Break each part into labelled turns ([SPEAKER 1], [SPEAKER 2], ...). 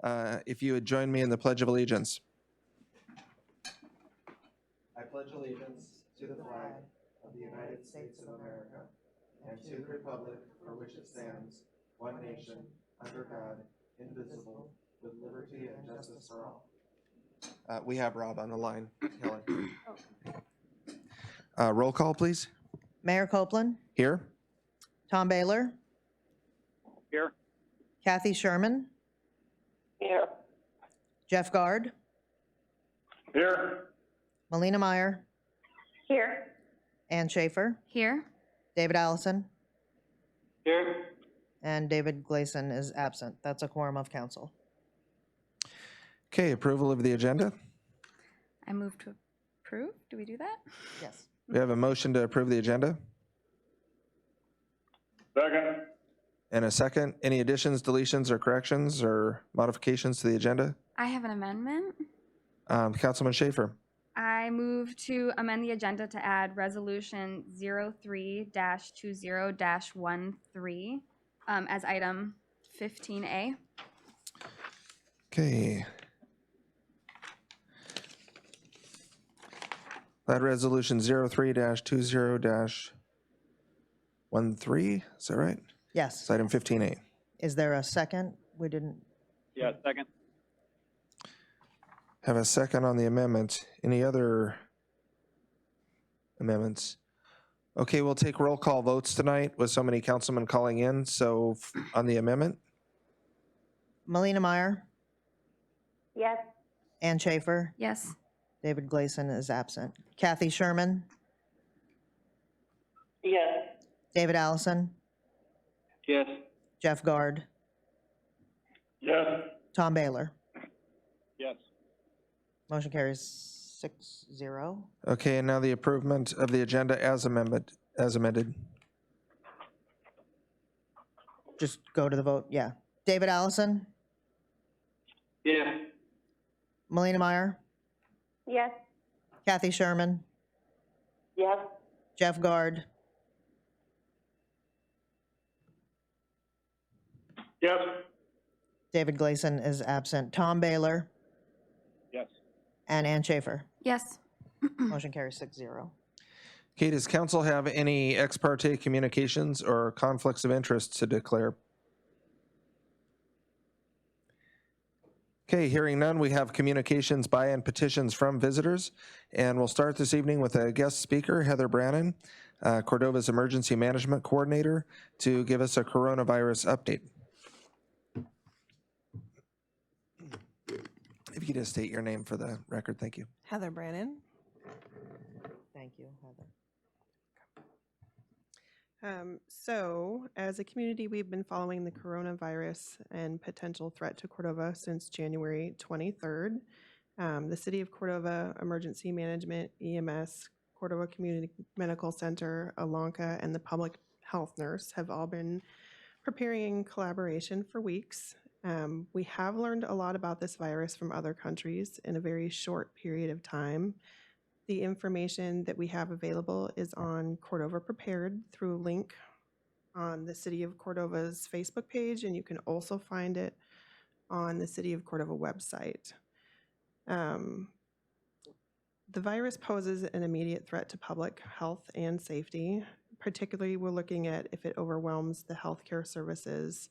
[SPEAKER 1] If you would join me in the Pledge of Allegiance. I pledge allegiance to the flag of the United States of America and to the republic for which it stands, one nation, under God, indivisible, with liberty and justice for all. We have Rob on the line. Roll call, please.
[SPEAKER 2] Mayor Copeland,
[SPEAKER 1] Here.
[SPEAKER 2] Tom Baylor,
[SPEAKER 3] Here.
[SPEAKER 2] Kathy Sherman,
[SPEAKER 3] Here.
[SPEAKER 2] Jeff Guard,
[SPEAKER 3] Here.
[SPEAKER 2] Melina Meyer,
[SPEAKER 3] Here.
[SPEAKER 2] Ann Schaefer,
[SPEAKER 4] Here.
[SPEAKER 2] David Allison,
[SPEAKER 3] Here.
[SPEAKER 2] and David Gleason is absent. That's a quorum of council.
[SPEAKER 1] Okay, approval of the agenda.
[SPEAKER 4] I move to approve. Do we do that?
[SPEAKER 2] Yes.
[SPEAKER 1] We have a motion to approve the agenda
[SPEAKER 3] Second.
[SPEAKER 1] and a second. Any additions, deletions, or corrections or modifications to the agenda?
[SPEAKER 4] I have an amendment.
[SPEAKER 1] Councilman Schaefer.
[SPEAKER 4] I move to amend the agenda to add resolution 03-20-13 as item 15A.
[SPEAKER 1] Okay. That resolution 03-20-13, is that right?
[SPEAKER 2] Yes.
[SPEAKER 1] It's item 15A.
[SPEAKER 2] Is there a second? We didn't.
[SPEAKER 3] Yeah, second.
[SPEAKER 1] Have a second on the amendment. Any other amendments? Okay, we'll take roll call votes tonight with so many councilmen calling in. So on the amendment,
[SPEAKER 2] Melina Meyer,
[SPEAKER 3] Yes.
[SPEAKER 2] Ann Schaefer,
[SPEAKER 4] Yes.
[SPEAKER 2] David Gleason is absent. Kathy Sherman,
[SPEAKER 3] Yes.
[SPEAKER 2] David Allison,
[SPEAKER 3] Yes.
[SPEAKER 2] Jeff Guard,
[SPEAKER 3] Yes.
[SPEAKER 2] Tom Baylor.
[SPEAKER 3] Yes.
[SPEAKER 2] Motion carries 6-0.
[SPEAKER 1] okay, and now the approval of the agenda as amended.
[SPEAKER 2] Just go to the vote. Yeah. David Allison,
[SPEAKER 3] Yes.
[SPEAKER 2] Melina Meyer,
[SPEAKER 3] Yes.
[SPEAKER 2] Kathy Sherman,
[SPEAKER 3] Yes.
[SPEAKER 2] Jeff Guard,
[SPEAKER 3] Yes.
[SPEAKER 2] David Gleason is absent. Tom Baylor,
[SPEAKER 3] Yes.
[SPEAKER 2] and Ann Schaefer.
[SPEAKER 4] Yes.
[SPEAKER 2] Motion carries 6-0.
[SPEAKER 1] Okay, does council have any ex parte communications or conflicts of interest to declare? Okay, hearing none, we have communications by and petitions from visitors. And we'll start this evening with a guest speaker, Heather Brannon, Cordova's Emergency Management Coordinator, to give us a coronavirus update. If you could just state your name for the record, thank you.
[SPEAKER 5] Heather Brannon.
[SPEAKER 2] Thank you, Heather.
[SPEAKER 5] So as a community, we've been following the coronavirus and potential threat to Cordova since January 23rd. The City of Cordova Emergency Management, EMS, Cordova Community Medical Center, Alanka, and the public health nurse have all been preparing in collaboration for weeks. We have learned a lot about this virus from other countries in a very short period of time. The information that we have available is on Cordova Prepared through a link on the City of Cordova's Facebook page, and you can also find it on the City of Cordova website. The virus poses an immediate threat to public health and safety. Particularly, we're looking at if it overwhelms the healthcare services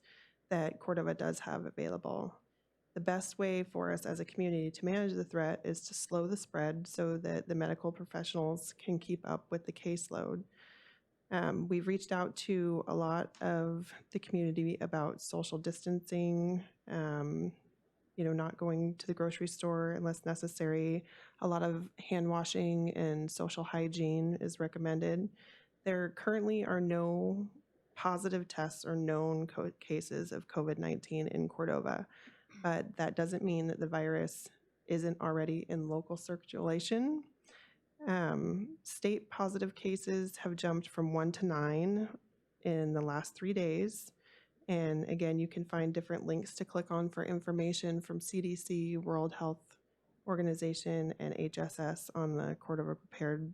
[SPEAKER 5] that Cordova does have available. The best way for us as a community to manage the threat is to slow the spread so that the medical professionals can keep up with the caseload. We've reached out to a lot of the community about social distancing, not going to the grocery store unless necessary. A lot of hand washing and social hygiene is recommended. There currently are no positive tests or known cases of COVID-19 in Cordova. But that doesn't mean that the virus isn't already in local circulation. State positive cases have jumped from 1 to 9 in the last 3 days. And again, you can find different links to click on for information from CDC, World Health Organization, and HSS on the Cordova Prepared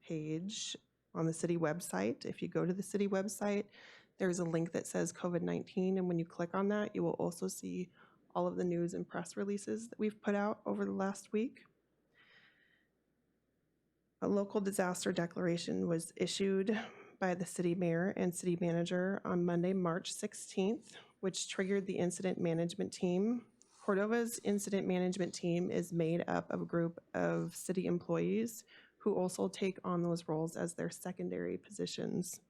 [SPEAKER 5] page on the city website. If you go to the city website, there's a link that says COVID-19, and when you click on that, you will also see all of the news and press releases that we've put out over the last week. A local disaster declaration was issued by the city mayor and city manager on Monday, March 16th, which triggered the incident management team. Cordova's incident management team is made up of a group of city employees who also take on those roles as their secondary positions.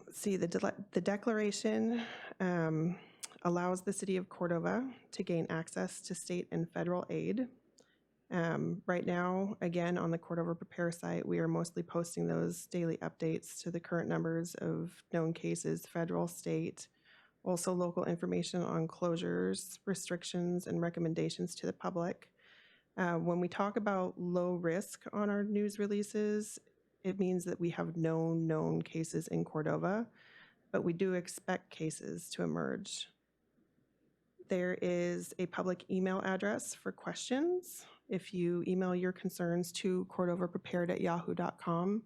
[SPEAKER 5] Let's see, the declaration allows the city of Cordova to gain access to state and federal aid. Right now, again, on the Cordova Prepare site, we are mostly posting those daily updates to the current numbers of known cases, federal, state, also local information on closures, restrictions, and recommendations to the public. When we talk about low risk on our news releases, it means that we have no known cases in Cordova, but we do expect cases to emerge. There is a public email address for questions. If you email your concerns to cordovaprepared@yahoo.com,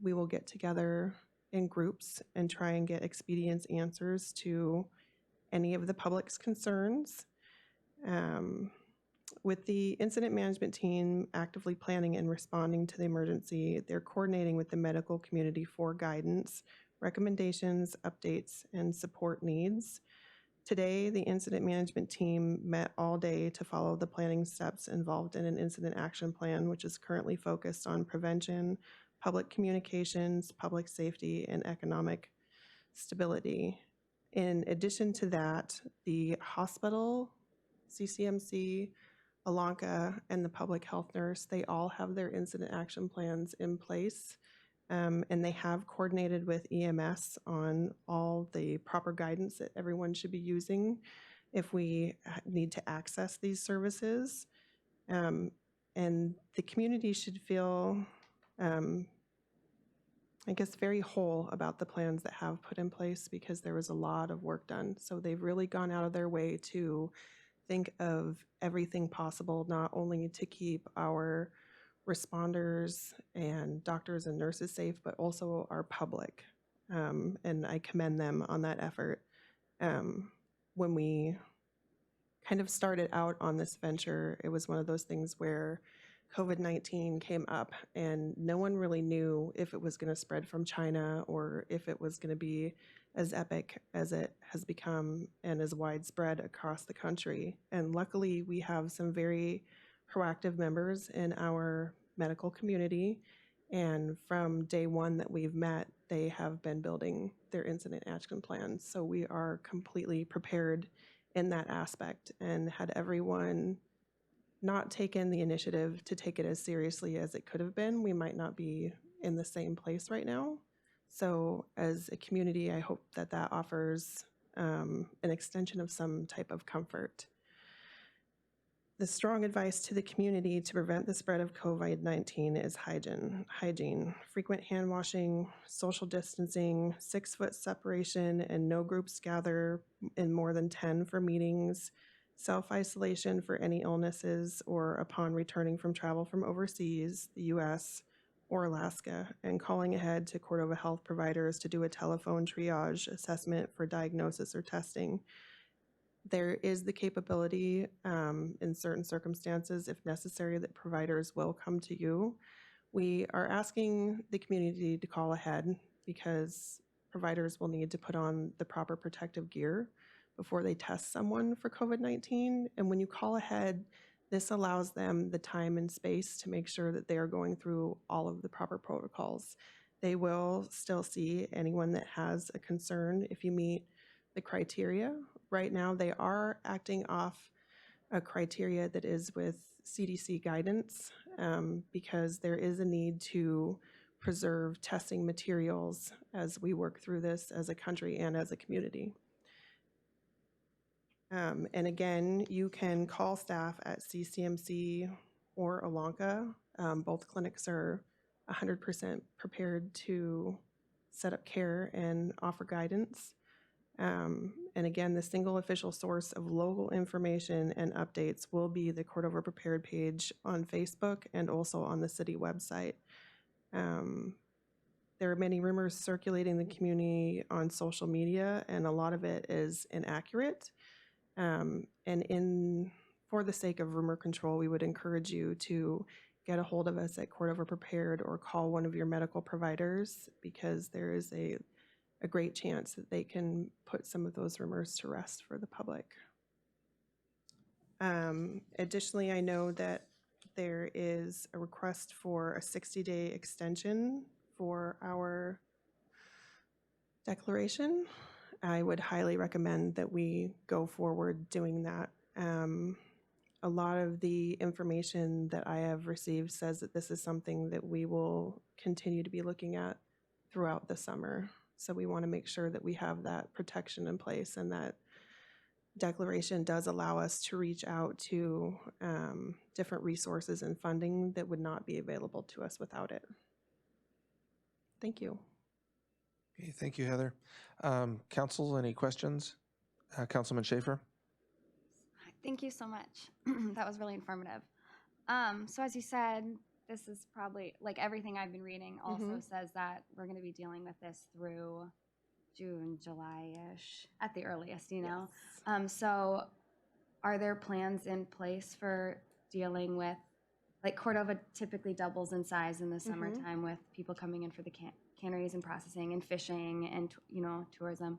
[SPEAKER 5] we will get together in groups and try and get expedient answers to any of the public's concerns. With the incident management team actively planning and responding to the emergency, they're coordinating with the medical community for guidance, recommendations, updates, and support needs. Today, the incident management team met all day to follow the planning steps involved in an incident action plan, which is currently focused on prevention, public communications, public safety, and economic stability. In addition to that, the hospital, CCMC, Alanka, and the public health nurse, they all have their incident action plans in place. And they have coordinated with EMS on all the proper guidance that everyone should be using if we need to access these services. And the community should feel, I guess, very whole about the plans that have put in place because there was a lot of work done. So they've really gone out of their way to think of everything possible, not only to keep our responders and doctors and nurses safe, but also our public. And I commend them on that effort. When we kind of started out on this venture, it was one of those things where COVID-19 came up and no one really knew if it was going to spread from China or if it was going to be as epic as it has become and as widespread across the country. And luckily, we have some very proactive members in our medical community, and from day one that we've met, they have been building their incident action plans. So we are completely prepared in that aspect, and had everyone not taken the initiative to take it as seriously as it could have been, we might not be in the same place right now. So as a community, I hope that that offers an extension of some type of comfort. The strong advice to the community to prevent the spread of COVID-19 is hygiene, frequent hand washing, social distancing, 6-foot separation, and no groups gather in more than 10 for meetings, self-isolation for any illnesses or upon returning from travel from overseas, the US or Alaska, and calling ahead to Cordova health providers to do a telephone triage assessment for diagnosis or testing. There is the capability in certain circumstances, if necessary, that providers will come to you. We are asking the community to call ahead because providers will need to put on the proper protective gear before they test someone for COVID-19. And when you call ahead, this allows them the time and space to make sure that they are going through all of the proper protocols. They will still see anyone that has a concern if you meet the criteria. Right now, they are acting off a criteria that is with CDC guidance because there is a need to preserve testing materials as we work through this as a country and as a community. And again, you can call staff at CCMC or Alanka. Both clinics are 100% prepared to set up care and offer guidance. And again, the single official source of local information and updates will be the Cordova Prepared page on Facebook and also on the city website. There there are many rumors circulating the community on social media, and a lot of it is inaccurate. For the sake of rumor control, we would encourage you to get a hold of us at Cordova Prepared or call one of your medical providers, because there is a great chance that they can put some of those rumors to rest for the public. Additionally, I know that there is a request for a 60-day extension for our declaration. I would highly recommend that we go forward doing that. A lot of the information that I have received says that this is something that we will continue to be looking at throughout the summer. So we want to make sure that we have that protection in place, and that declaration does allow us to reach out to different resources and funding that would not be available to us without it. Thank you.
[SPEAKER 6] Okay, thank you, Heather. Council, any questions? Councilman Schaefer?
[SPEAKER 4] Thank you so much. That was really informative. So as you said, this is probably, like everything I've been reading also says that we're going to be dealing with this through June, July-ish at the earliest, you know? So are there plans in place for dealing with, like Cordova typically doubles in size in the summertime with people coming in for the canneries and processing and fishing and, you know, tourism.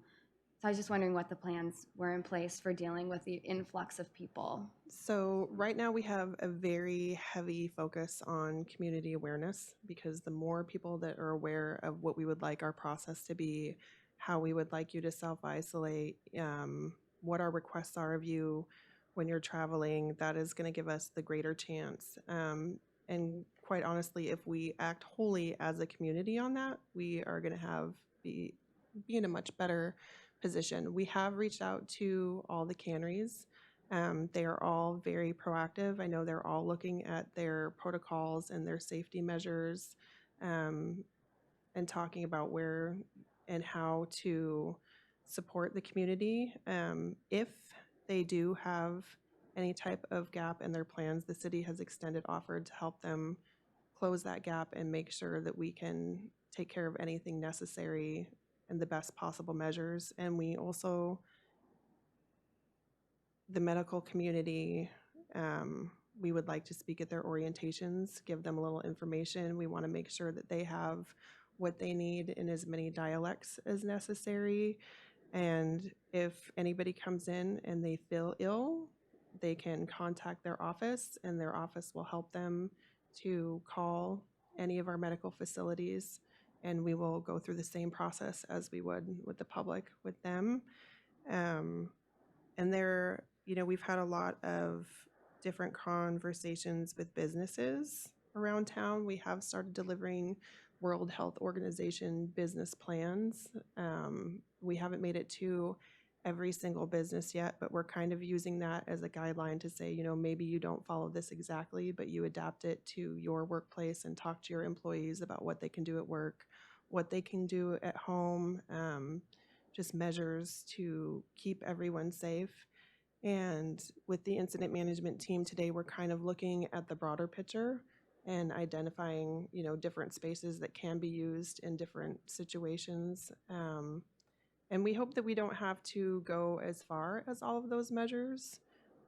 [SPEAKER 4] So I was just wondering what the plans were in place for dealing with the influx of people.
[SPEAKER 5] So right now we have a very heavy focus on community awareness, because the more people that are aware of what we would like our process to be, how we would like you to self-isolate, what our requests are of you when you're traveling, that is going to give us the greater chance. And quite honestly, if we act wholly as a community on that, we are going to be in a much better position. We have reached out to all the canneries. They are all very proactive. I know they're all looking at their protocols and their safety measures, and talking about where and how to support the community. If they do have any type of gap in their plans, the city has extended offer to help them close that gap and make sure that we can take care of anything necessary and the best possible measures. And we also, the medical community, we would like to speak at their orientations, give them a little information. We want to make sure that they have what they need in as many dialects as necessary. And if anybody comes in and they feel ill, they can contact their office, and their office will help them to call any of our medical facilities, and we will go through the same process as we would with the public with them. And there, you know, we've had a lot of different conversations with businesses around town. We have started delivering World Health Organization business plans. We haven't made it to every single business yet, but we're kind of using that as a guideline to say, you know, maybe you don't follow this exactly, but you adapt it to your workplace and talk to your employees about what they can do at work, what they can do at home, just measures to keep everyone safe. And with the incident management team today, we're kind of looking at the broader picture and identifying, you know, different spaces that can be used in different situations. And we hope that we don't have to go as far as all of those measures,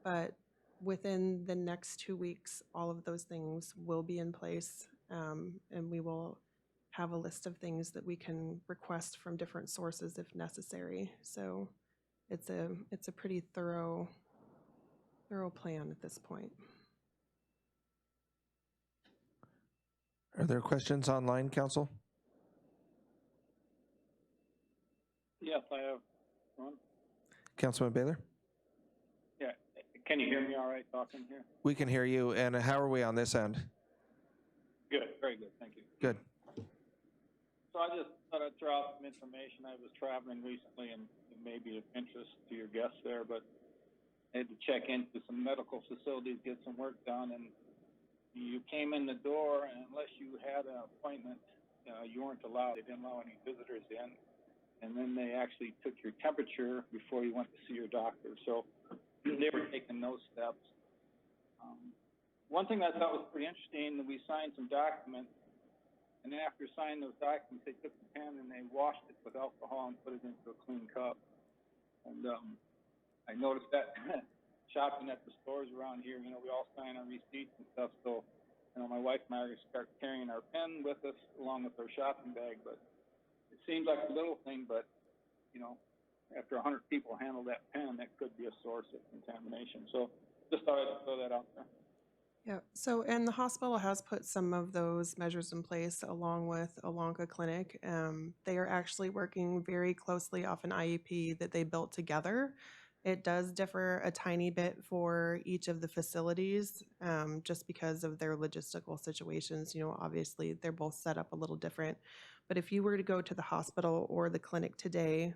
[SPEAKER 5] but within the next 2 weeks, all of those things will be in place, and we will have a list of things that we can request from different sources if necessary. So it's a pretty thorough plan at this point.
[SPEAKER 6] Are there questions online, Council?
[SPEAKER 3] Yes, I have one.
[SPEAKER 6] Councilman Baylor?
[SPEAKER 3] Yeah, can you hear me all right talking here?
[SPEAKER 6] We can hear you, and how are we on this end?
[SPEAKER 3] Good, very good, thank you.
[SPEAKER 6] Good.
[SPEAKER 3] So I just thought I'd throw out some information. I was traveling recently, and it may be of interest to your guests there, but I had to check into some medical facilities, get some work done, and you came in the door, and unless you had an appointment, you weren't allowed. They didn't allow any visitors in. And then they actually took your temperature before you went to see your doctor. So they were taking those steps. One thing I thought was pretty interesting, we signed some documents, And then after signing those documents, they took the pen and they washed it with alcohol and put it into a clean cup. And I noticed that shopping at the stores around here, you know, we all sign our receipts and stuff. So, you know, my wife and I are going to start carrying our pen with us along with our shopping bag. But it seems like a little thing, but, you know, after 100 people handle that pen, that could be a source of contamination. So just thought I'd throw that out there.
[SPEAKER 5] Yeah, so, and the hospital has put some of those measures in place along with Olanka Clinic. They are actually working very closely off an IEP that they built together. It does differ a tiny bit for each of the facilities, just because of their logistical situations. You know, obviously they're both set up a little different. But if you were to go to the hospital or the clinic today,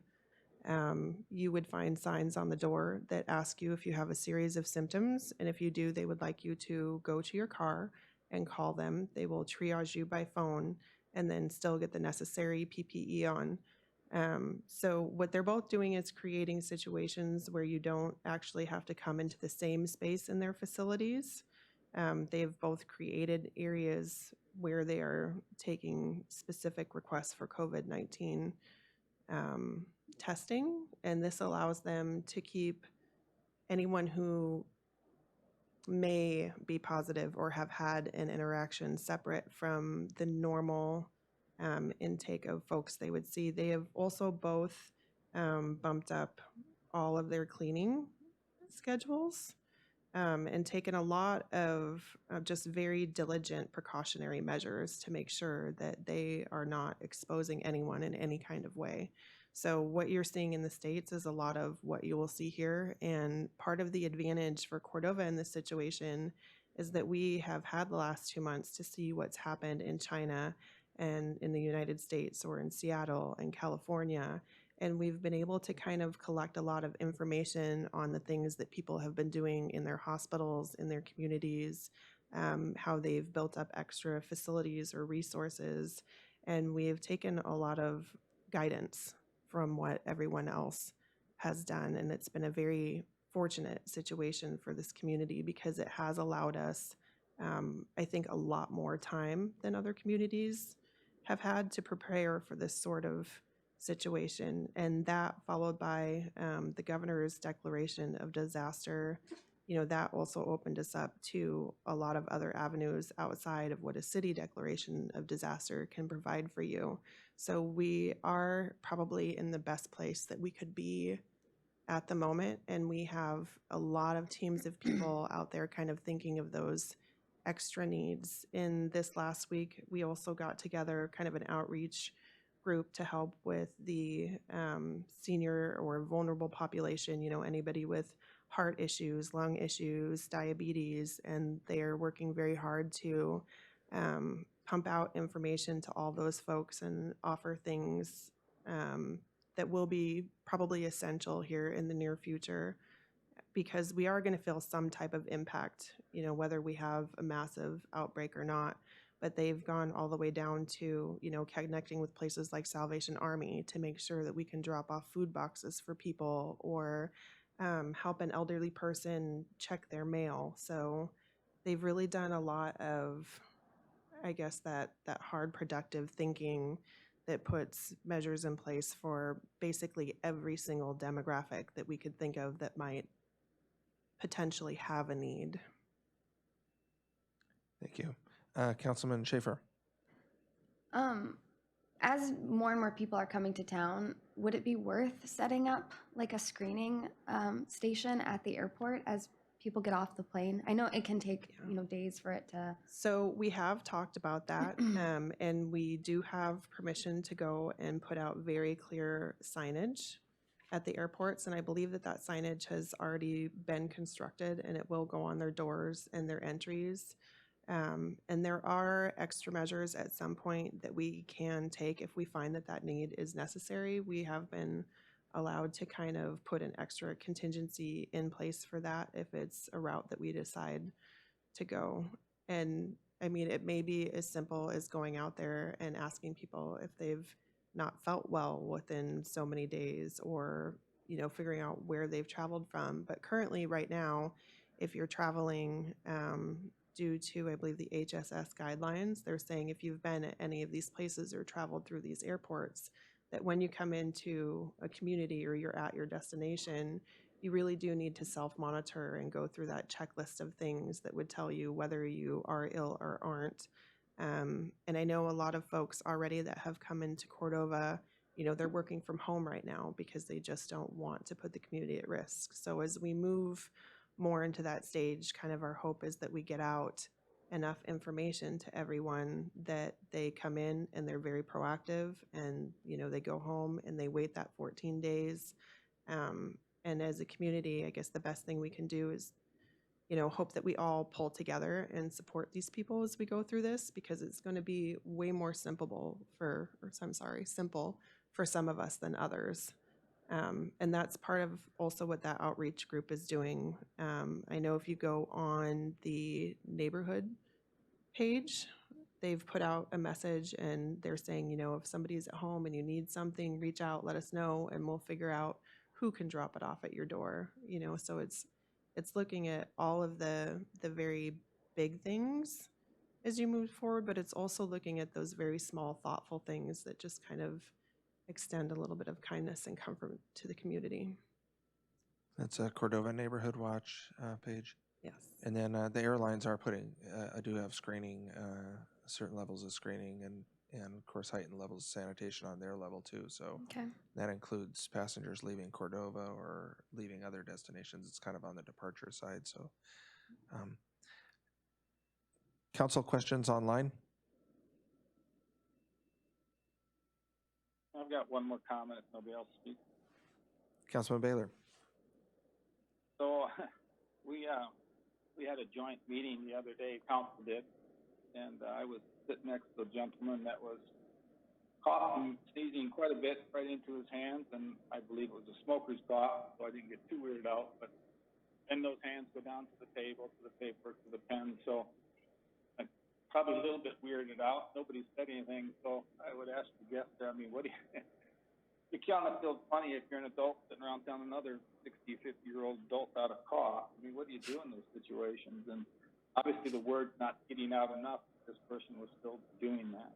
[SPEAKER 5] you would find signs on the door that ask you if you have a series of symptoms. And if you do, they would like you to go to your car and call them. They will triage you by phone and then still get the necessary PPE on. So what they're both doing is creating situations where you don't actually have to come into the same space in their facilities. They've both created areas where they are taking specific requests for COVID-19 testing, and this allows them to keep anyone who may be positive or have had an interaction separate from the normal intake of folks they would see. They have also both bumped up all of their cleaning schedules and taken a lot of just very diligent precautionary measures to make sure that they are not exposing anyone in any kind of way. So what you're seeing in the States is a lot of what you will see here. And part of the advantage for Cordova in this situation is that we have had the last 2 months to see what's happened in China and in the United States or in Seattle and California. And we've been able to kind of collect a lot of information on the things that people have been doing in their hospitals, in their communities, how they've built up extra facilities or resources. And we've taken a lot of guidance from what everyone else has done. And it's been a very fortunate situation for this community because it has allowed us, I think, a lot more time than other communities have had to prepare for this sort of situation. And that followed by the governor's declaration of disaster, you know, that also opened us up to a lot of other avenues outside of what a city declaration of disaster can provide for you. So we are probably in the best place that we could be at the moment. And we have a lot of teams of people out there kind of thinking of those extra needs. In this last week, we also got together kind of an outreach group to help with the senior or vulnerable population, you know, anybody with heart issues, lung issues, diabetes, and they're working very hard to pump out information to all those folks and offer things that will be probably essential here in the near future, because we are going to feel some type of impact, you know, whether we have a massive outbreak or not. But they've gone all the way down to, you know, connecting with places like Salvation Army to make sure that we can drop off food boxes for people or help an elderly person check their mail. So they've really done a lot of, I guess, that hard productive thinking that puts measures in place for basically every single demographic that we could think of that might potentially have a need.
[SPEAKER 6] Thank you. Councilman Schaefer.
[SPEAKER 4] As more and more people are coming to town, would it be worth setting up like a screening station at the airport as people get off the plane? I know it can take, you know, days for it to.
[SPEAKER 5] So we have talked about that, and we do have permission to go and put out very clear signage at the airports. And I believe that that signage has already been constructed and it will go on their doors and their entries. And there are extra measures at some point that we can take if we find that that need is necessary. We have been allowed to kind of put an extra contingency in place for that if it's a route that we decide to go. And I mean, it may be as simple as going out there and asking people if they've not felt well within so many days, or, you know, figuring out where they've traveled from. But currently right now, if you're traveling due to, I believe, the HSS guidelines. They're saying if you've been at any of these places or traveled through these airports, that when you come into a community or you're at your destination, you really do need to self-monitor and go through that checklist of things that would tell you whether you are ill or aren't. And I know a lot of folks already that have come into Cordova, you know, they're working from home right now because they just don't want to put the community at risk. So as we move more into that stage, kind of our hope is that we get out enough information to everyone that they come in and they're very proactive, and, you know, they go home and they wait that 14 days. And as a community, I guess the best thing we can do is, you know, hope that we all pull together and support these people as we go through this, because it's going to be way more simple for some of us than others. And that's part of also what that outreach group is doing. I know if you go on the neighborhood page, they've put out a message and they're saying, you know, if somebody's at home and you need something, reach out, let us know, and we'll figure out who can drop it off at your door. You know, so it's looking at all of the very big things as you move forward, but it's also looking at those very small, thoughtful things that just kind of extend a little bit of kindness and comfort to the community.
[SPEAKER 6] That's a Cordova Neighborhood Watch page.
[SPEAKER 5] Yes.
[SPEAKER 6] And then the airlines are putting, do have screening, certain levels of screening, and of course heightened levels of sanitation on their level too. So
[SPEAKER 4] Okay.
[SPEAKER 6] that includes passengers leaving Cordova or leaving other destinations. It's kind of on the departure side. So, council questions online?
[SPEAKER 3] I've got one more comment if nobody else speaks.
[SPEAKER 6] Councilman Baylor.
[SPEAKER 3] So we had a joint meeting the other day, council did, and I was sitting next to a gentleman that was coughing, sneezing quite a bit right into his hands, and I believe it was a smoker's cough, so I didn't get too weirded out. But then those hands go down to the table, to the paper, to the pen, so I'm probably a little bit weirded out. Nobody said anything, so I would ask the guest, I mean, what do you... You kind of feel funny if you're an adult sitting around telling another 60, 50-year-old adult how to cough. I mean, what do you do in those situations? And obviously the word's not getting out enough. This person was still doing that.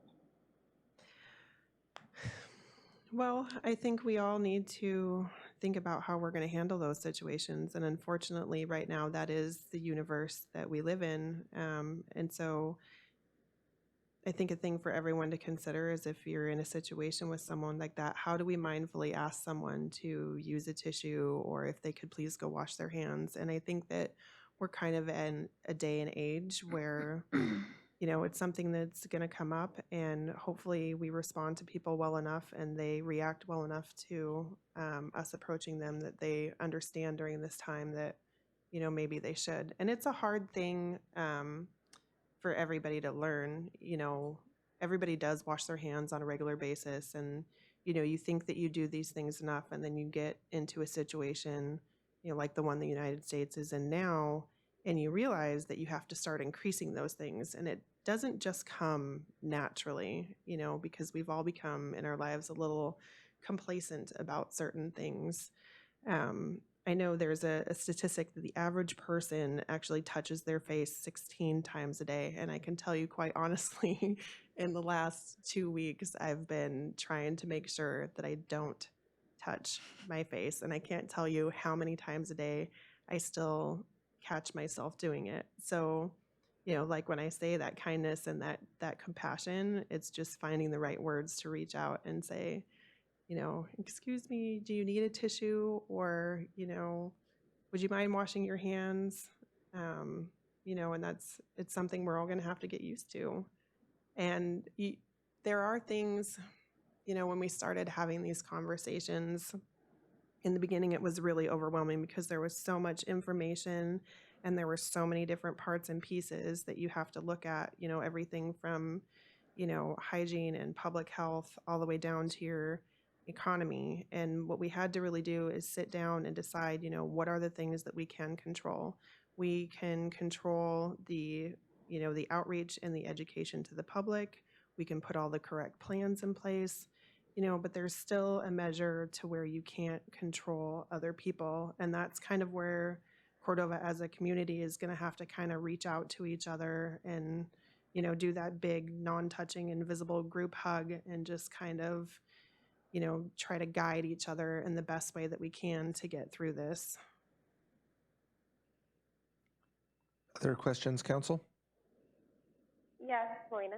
[SPEAKER 5] Well, I think we all need to think about how we're going to handle those situations. And unfortunately, right now, that is the universe that we live in. And so I think a thing for everyone to consider is, if you're in a situation with someone like that, how do we mindfully ask someone to use a tissue, or if they could please go wash their hands? And I think that we're kind of in a day and age where, you know, it's something that's going to come up, and hopefully we respond to people well enough and they react well enough to us approaching them, that they understand during this time that, you know, maybe they should. And it's a hard thing for everybody to learn. You know, everybody does wash their hands on a regular basis, and, you know, you think that you do these things enough, and then you get into a situation, you know, like the one the United States is in now, and you realize that you have to start increasing those things. And it doesn't just come naturally, you know, because we've all become in our lives a little complacent about certain things. I know there's a statistic that the average person actually touches their face 16 times a day. And I can tell you quite honestly, in the last 2 weeks, I've been trying to make sure that I don't touch my face. And I can't tell you how many times a day I still catch myself doing it. So, you know, like when I say that kindness and that compassion, it's just finding the right words to reach out and say, you know, excuse me, do you need a tissue? Or, you know, would you mind washing your hands? You know, and it's something we're all going to have to get used to. And there are things, you know, when we started having these conversations, in the beginning, it was really overwhelming because there was so much information and there were so many different parts and pieces that you have to look at, you know, everything from, you know, hygiene and public health all the way down to your economy. And what we had to really do is sit down and decide, you know, what are the things that we can control. We can control the, you know, the outreach and the education to the public. We can put all the correct plans in place, you know, but there's still a measure to where you can't control other people. And that's kind of where Cordova as a community is going to have to kind of reach out to each other and, you know, do that big non-touching invisible group hug and just kind of, you know, try to guide each other in the best way that we can to get through this.
[SPEAKER 6] Other questions, council?
[SPEAKER 7] Yes, Selena.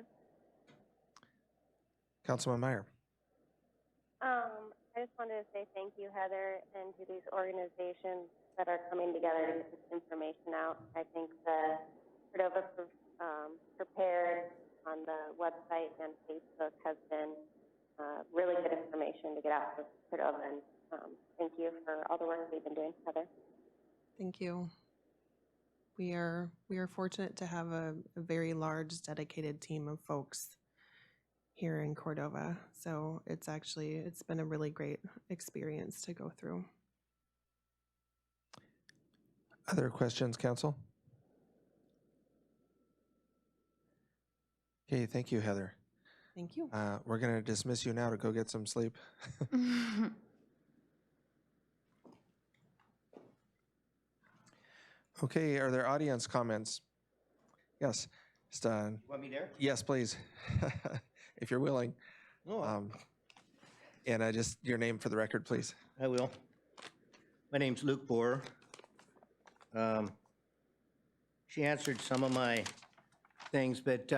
[SPEAKER 6] Councilman Meyer.
[SPEAKER 7] I just wanted to say thank you, Heather, and to these organizations that are coming together to get this information out. I think the Cordova Prepared on the website and Facebook has been really good information to get out to Cordova, and thank you for all the work we've been doing, Heather.
[SPEAKER 5] Thank you. We are fortunate to have a very large, dedicated team of folks here in Cordova. So it's been a really great experience to go through.
[SPEAKER 6] Other questions, council? Okay, thank you, Heather.
[SPEAKER 5] Thank you.
[SPEAKER 6] We're going to dismiss you now to go get some sleep. Okay, are there audience comments? Yes, Stan.
[SPEAKER 8] Want me there?
[SPEAKER 6] Yes, please, if you're willing.
[SPEAKER 8] No,
[SPEAKER 6] And your name for the record, please.
[SPEAKER 8] I will. My name's Luke Boer. She answered some of my things, but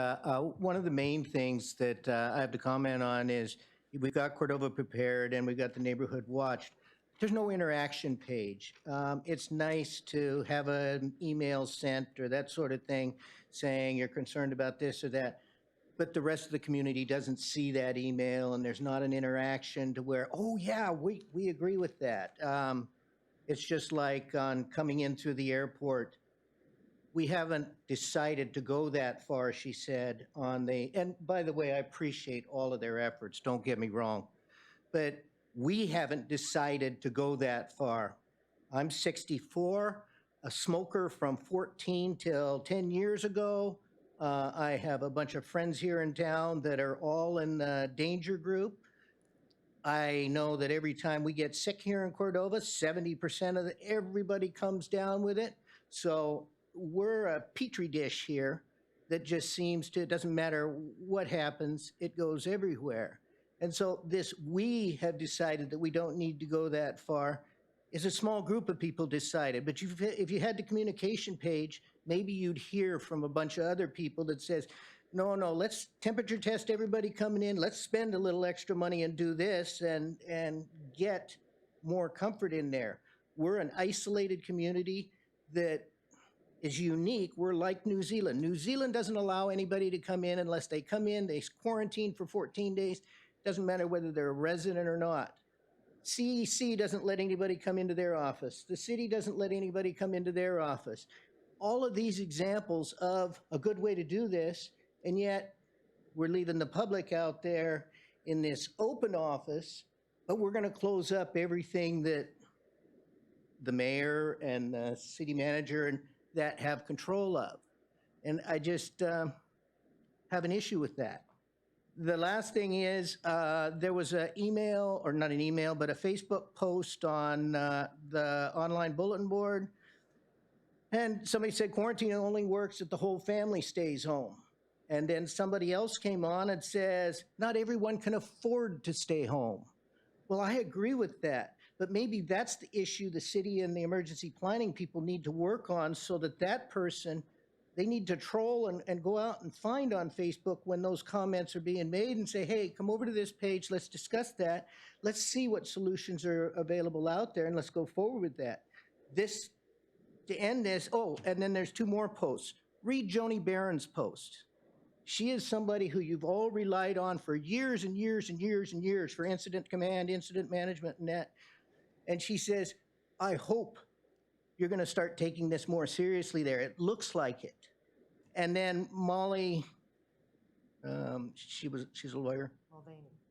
[SPEAKER 8] one of the main things that I have to comment on is we've got Cordova Prepared and we've got the Neighborhood Watch. There's no interaction page. It's nice to have an email sent or that sort of thing saying you're concerned about this or that, but the rest of the community doesn't see that email and there's not an interaction to where, oh yeah, we agree with that. It's just like on coming in through the airport. We haven't decided to go that far, she said, and by the way, I appreciate all of their efforts, don't get me wrong, but we haven't decided to go that far. I'm 64, a smoker from 14 till 10 years ago. I have a bunch of friends here in town that are all in the danger group. I know that every time we get sick here in Cordova, 70% of everybody comes down with it. So we're a petri dish here that just seems to, it doesn't matter what happens, it goes everywhere. And so we have decided that we don't need to go that far. It's a small group of people decided, but if you had the communication page, maybe you'd hear from a bunch of other people that says, no, let's temperature test everybody coming in. Let's spend a little extra money and do this and get more comfort in there. We're an isolated community that is unique. We're like New Zealand. New Zealand doesn't allow anybody to come in unless they come in, they quarantine for 14 days. Doesn't matter whether they're a resident or not. CEC doesn't let anybody come into their office. The city doesn't let anybody come into their office. All of these examples of a good way to do this, and yet we're leaving the public out there in this open office, but we're going to close up everything that the mayor and the city manager and that have control of. And I just have an issue with that. The last thing is there was an email, or not an email, but a Facebook post on the online bulletin board. And somebody said quarantine only works if the whole family stays home. And then somebody else came on and says, not everyone can afford to stay home. Well, I agree with that. But maybe that's the issue the city and the emergency planning people need to work on so that that person, they need to troll and go out and find on Facebook when those comments are being made and say, hey, come over to this page, let's discuss that. Let's see what solutions are available out there and let's go forward with that. To end this, and then there's two more posts. Read Joni Barron's post. She is somebody who you've all relied on for years and years and years and years for incident command, incident management, and that. And she says, I hope you're going to start taking this more seriously there. It looks like it. And then Molly, she's a lawyer.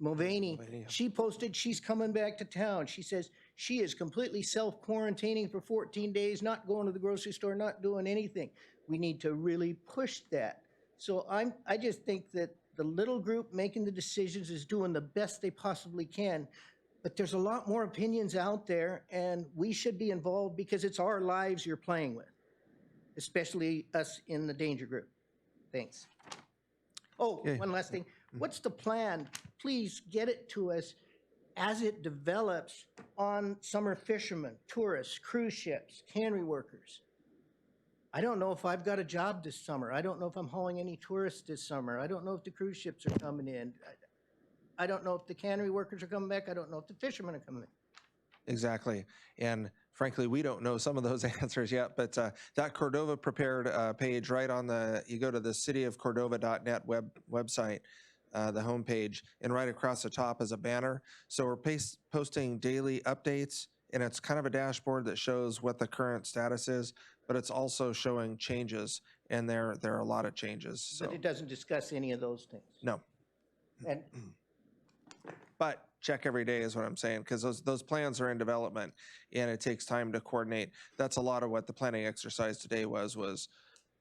[SPEAKER 8] Mulvaney. She posted she's coming back to town. She says she is completely self-quarantining for 14 days, not going to the grocery store, not doing anything. We need to really push that. So I just think that the little group making the decisions is doing the best they possibly can. but there's a lot more opinions out there, and we should be involved because it's our lives you're playing with, especially us in the danger group. Thanks. Oh,
[SPEAKER 6] Okay.
[SPEAKER 8] one last thing. What's the plan? Please get it to us as it develops on summer fishermen, tourists, cruise ships, cannery workers. I don't know if I've got a job this summer. I don't know if I'm hauling any tourists this summer. I don't know if the cruise ships are coming in. I don't know if the cannery workers are coming back. I don't know if the fishermen are coming back.
[SPEAKER 6] Exactly. And frankly, we don't know some of those answers yet, but that Cordova Prepared page right on you go to the cityofcordova.net website, the homepage, and right across the top is a banner. So we're posting daily updates, and it's kind of a dashboard that shows what the current status is, but it's also showing changes, and there are a lot of changes. So.
[SPEAKER 8] But it doesn't discuss any of those things.
[SPEAKER 6] No.
[SPEAKER 8] And
[SPEAKER 6] But check every day is what I'm saying, because those plans are in development and it takes time to coordinate. That's a lot of what the planning exercise today was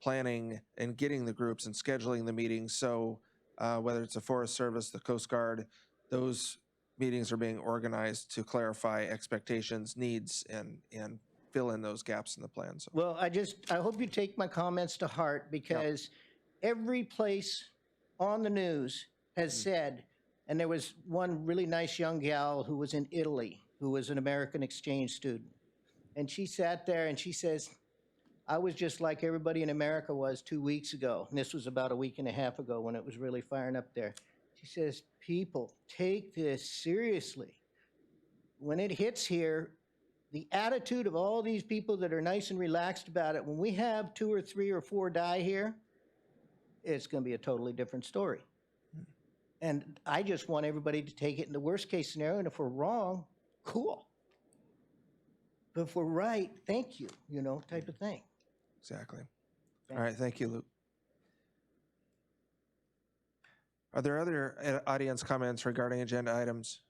[SPEAKER 6] planning and getting the groups and scheduling the meetings. So whether it's the Forest Service, the Coast Guard, those meetings are being organized to clarify expectations, needs, and fill in those gaps in the plan. So.
[SPEAKER 8] well, I hope you take my comments to heart because every place on the news has said, and there was one really nice young gal who was in Italy, who was an American exchange student. And she sat there and she says, I was just like everybody in America was 2 weeks ago. And this was about a week and a half ago when it was really firing up there. She says, people, take this seriously. When it hits here, the attitude of all these people that are nice and relaxed about it, when we have 2 or 3 or 4 die here, it's going to be a totally different story. And I just want everybody to take it in the worst case scenario. And if we're wrong, cool. But if we're right, thank you, type of thing.
[SPEAKER 6] Exactly. All right. Thank you, Luke. Are there other audience comments regarding agenda items?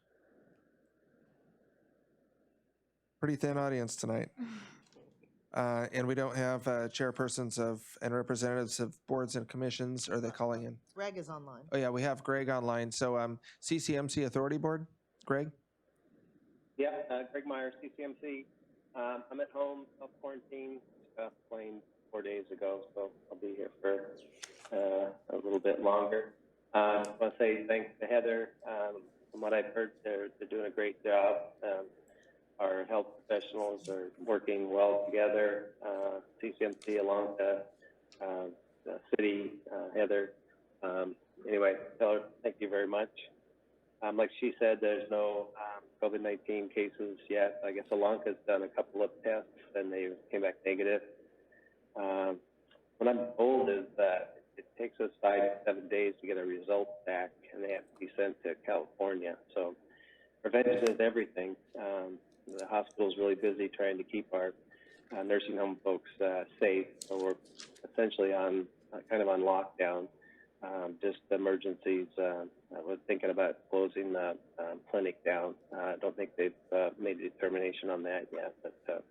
[SPEAKER 6] Pretty thin audience tonight. And we don't have chairpersons and representatives of boards and commissions. Are they calling in?
[SPEAKER 2] Greg is online.
[SPEAKER 6] Oh, yeah, we have Greg online. So CCMC Authority Board, Greg?
[SPEAKER 9] Yeah, Greg Myers, CCMC. I'm at home, self-quarantined, plane 4 days ago, so I'll be here for a little bit longer. I want to say thanks to Heather. From what I've heard, they're doing a great job. Our health professionals are working well together. CCMC along the city, Heather. Anyway, tell her thank you very much. Like she said, there's no COVID-19 cases yet. I guess Alanka's done a couple of tests and they came back negative. What I'm told is that it takes us 5 to 7 days to get a result back, and they have to be sent to California. So prevention is everything. The hospital is really busy trying to keep our nursing home folks safe. So we're essentially kind of on lockdown. Just emergencies. We're thinking about closing the clinic down. I don't think they've made a determination on that yet, but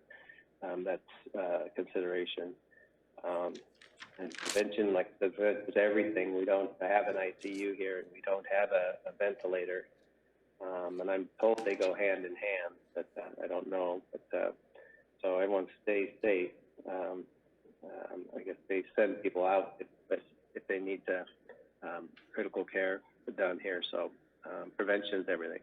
[SPEAKER 9] that's a consideration. And prevention, like I said, is everything. We don't have an ICU here, and we don't have a ventilator. And I'm told they go hand in hand, but I don't know. But so everyone stay safe. I guess they send people out if they need to critical care done here. So prevention is everything.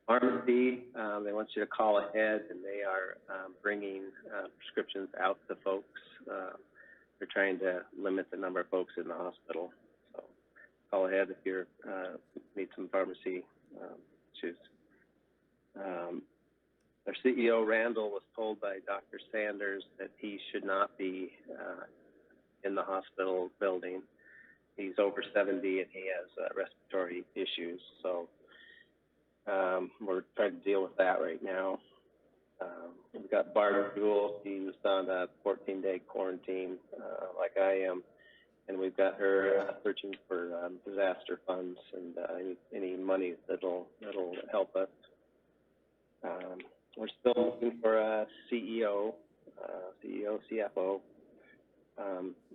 [SPEAKER 9] Pharmacy, they want you to call ahead, and they are bringing prescriptions out to folks. They're trying to limit the number of folks in the hospital. So call ahead if you need some pharmacy issues. Our CEO, Randall, was told by Dr. Sanders that he should not be in the hospital building. He's over 70 and he has respiratory issues. So we're trying to deal with that right now. We've got Barbara Jewell. She was on a 14-day quarantine like I am. And we've got her searching for disaster funds and any money that'll help us. We're still looking for a CEO, CFO.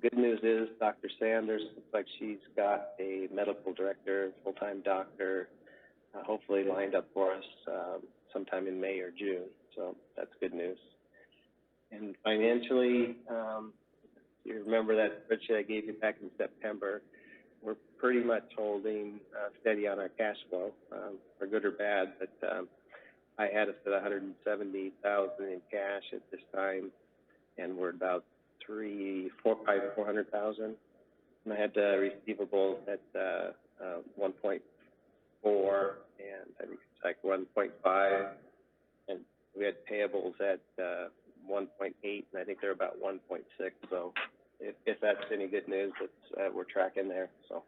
[SPEAKER 9] Good news is Dr. Sanders looks like she's got a medical director, full-time doctor, hopefully lined up for us sometime in May or June. So that's good news. And financially, you remember that spreadsheet I gave you back in September. We're pretty much holding steady on our cash flow, for good or bad. But I had us at $170,000 in cash at this time, and we're about $400,000. And I had receivables at 1.4, and I think it's like 1.5, and we had payables at 1.8, and I think they're about 1.6. So if that's any good news, it's we're tracking there. So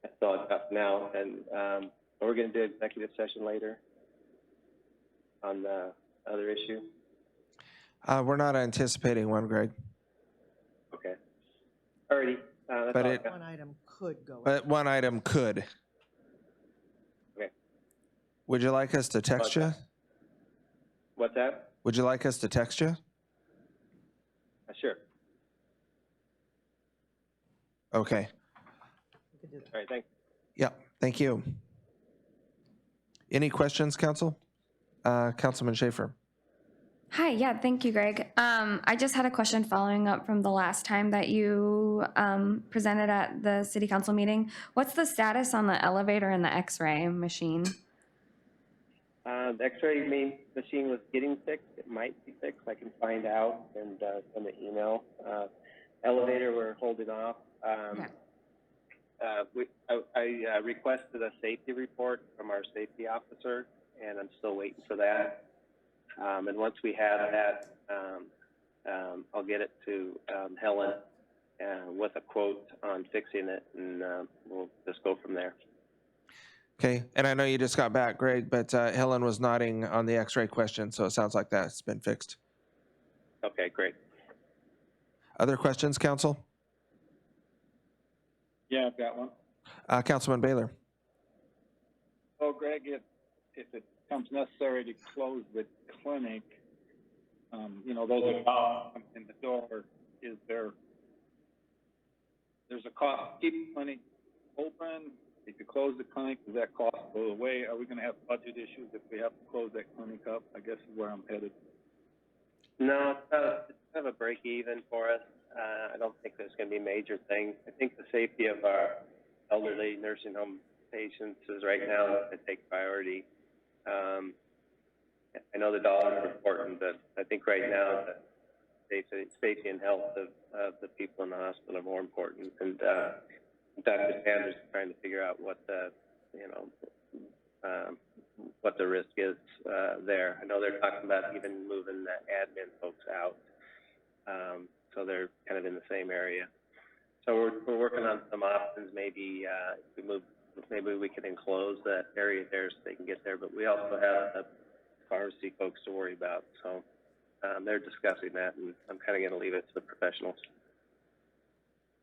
[SPEAKER 9] that's all I've got now, and we're going to do an executive session later on the other issue.
[SPEAKER 6] We're not anticipating one, Greg,
[SPEAKER 9] Okay. Alrighty. That's
[SPEAKER 6] But
[SPEAKER 9] all
[SPEAKER 6] it-
[SPEAKER 9] I've got.
[SPEAKER 2] One item could go.
[SPEAKER 6] but one item could.
[SPEAKER 9] Okay.
[SPEAKER 6] Would you like us to text you?
[SPEAKER 9] What's that?
[SPEAKER 6] Would you like us to text you?
[SPEAKER 9] Sure.
[SPEAKER 6] Okay.
[SPEAKER 2] We could do that.
[SPEAKER 9] All right. Thanks.
[SPEAKER 6] Yep, thank you. Any questions, Council? Councilman Schaefer.
[SPEAKER 4] Hi, yeah, thank you, Greg. I just had a question following up from the last time that you presented at the city council meeting. What's the status on the elevator and the x-ray machine?
[SPEAKER 9] The X-ray machine was getting fixed. It might be fixed. I can find out and send an email. Elevator, we're holding off.
[SPEAKER 4] Okay.
[SPEAKER 9] I requested a safety report from our safety officer, and I'm still waiting for that. And once we have that, I'll get it to Helen with a quote on fixing it, and we'll just go from there.
[SPEAKER 6] Okay, and I know you just got back, Greg, but Helen was nodding on the x-ray question, so it sounds like that's been fixed.
[SPEAKER 9] Okay, great.
[SPEAKER 6] Other questions, Council?
[SPEAKER 3] Yeah, I've got one.
[SPEAKER 6] Councilman Baylor.
[SPEAKER 3] So Greg, if it becomes necessary to close the clinic, those are out in the door, there's a cost to keep the clinic open? If you close the clinic, does that cost go away? Are we going to have budget issues if we have to close that clinic up? I guess is where I'm headed.
[SPEAKER 9] No, it's kind of a break even for us. I don't think there's going to be major things. I think the safety of our elderly nursing home patients is right now going to take priority. I know the dollars are important, but I think right now the safety and health of the people in the hospital are more important. And Dr. Sanders is trying to figure out what the risk is there. I know they're talking about even moving the admin folks out, so they're kind of in the same area. So we're working on some options. Maybe if we move, maybe we can enclose that area there so they can get there. But we also have the pharmacy folks to worry about. So they're discussing that, and I'm kind of going to leave it to the professionals.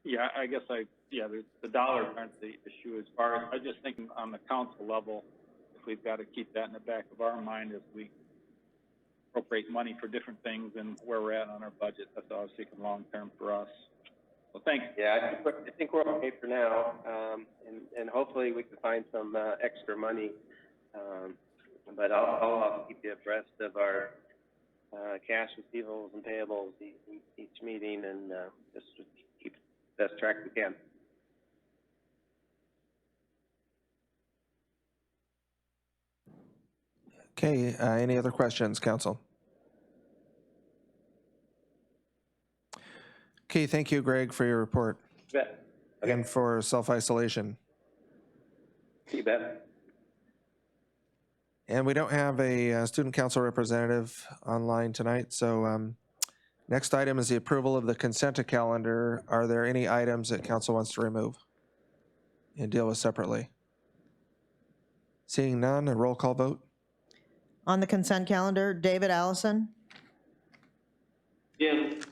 [SPEAKER 3] Yeah, I guess the dollars aren't the issue as far as, I just think on the council level, if we've got to keep that in the back of our mind as we appropriate money for different things and where we're at on our budget. That's all I was thinking long term for us. So thanks.
[SPEAKER 9] Yeah, I think we're okay for now, and hopefully we can find some extra money. But I'll keep you abreast of our cash receivables and payables each meeting, and just keep the best track we can.
[SPEAKER 6] Okay, any other questions, Council? Okay, thank you, Greg, for your report
[SPEAKER 9] You bet. Okay.
[SPEAKER 6] and for self-isolation.
[SPEAKER 9] You bet.
[SPEAKER 6] And we don't have a student council representative online tonight, so next item is the approval of the consent calendar. Are there any items that council wants to remove and deal with separately? Seeing none, a roll call vote?
[SPEAKER 2] On the consent calendar, David Allison,
[SPEAKER 9] Yes.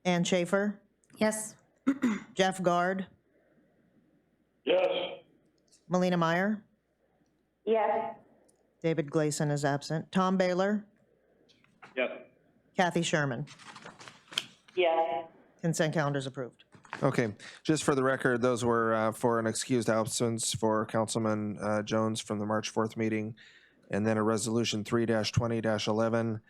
[SPEAKER 2] Ann Schaefer,
[SPEAKER 4] Yes.
[SPEAKER 2] Jeff Guard,
[SPEAKER 3] Yes.
[SPEAKER 2] Melina Meyer,
[SPEAKER 7] Yes.
[SPEAKER 2] David Gleason is absent, Tom Baylor,
[SPEAKER 3] Yes.
[SPEAKER 2] Kathy Sherman.
[SPEAKER 7] Yes.
[SPEAKER 2] Consent calendar is approved.
[SPEAKER 6] Okay, just for the record, those were for an excused absence for Councilman Jones from the March 4th meeting, and then a resolution 3-20-11,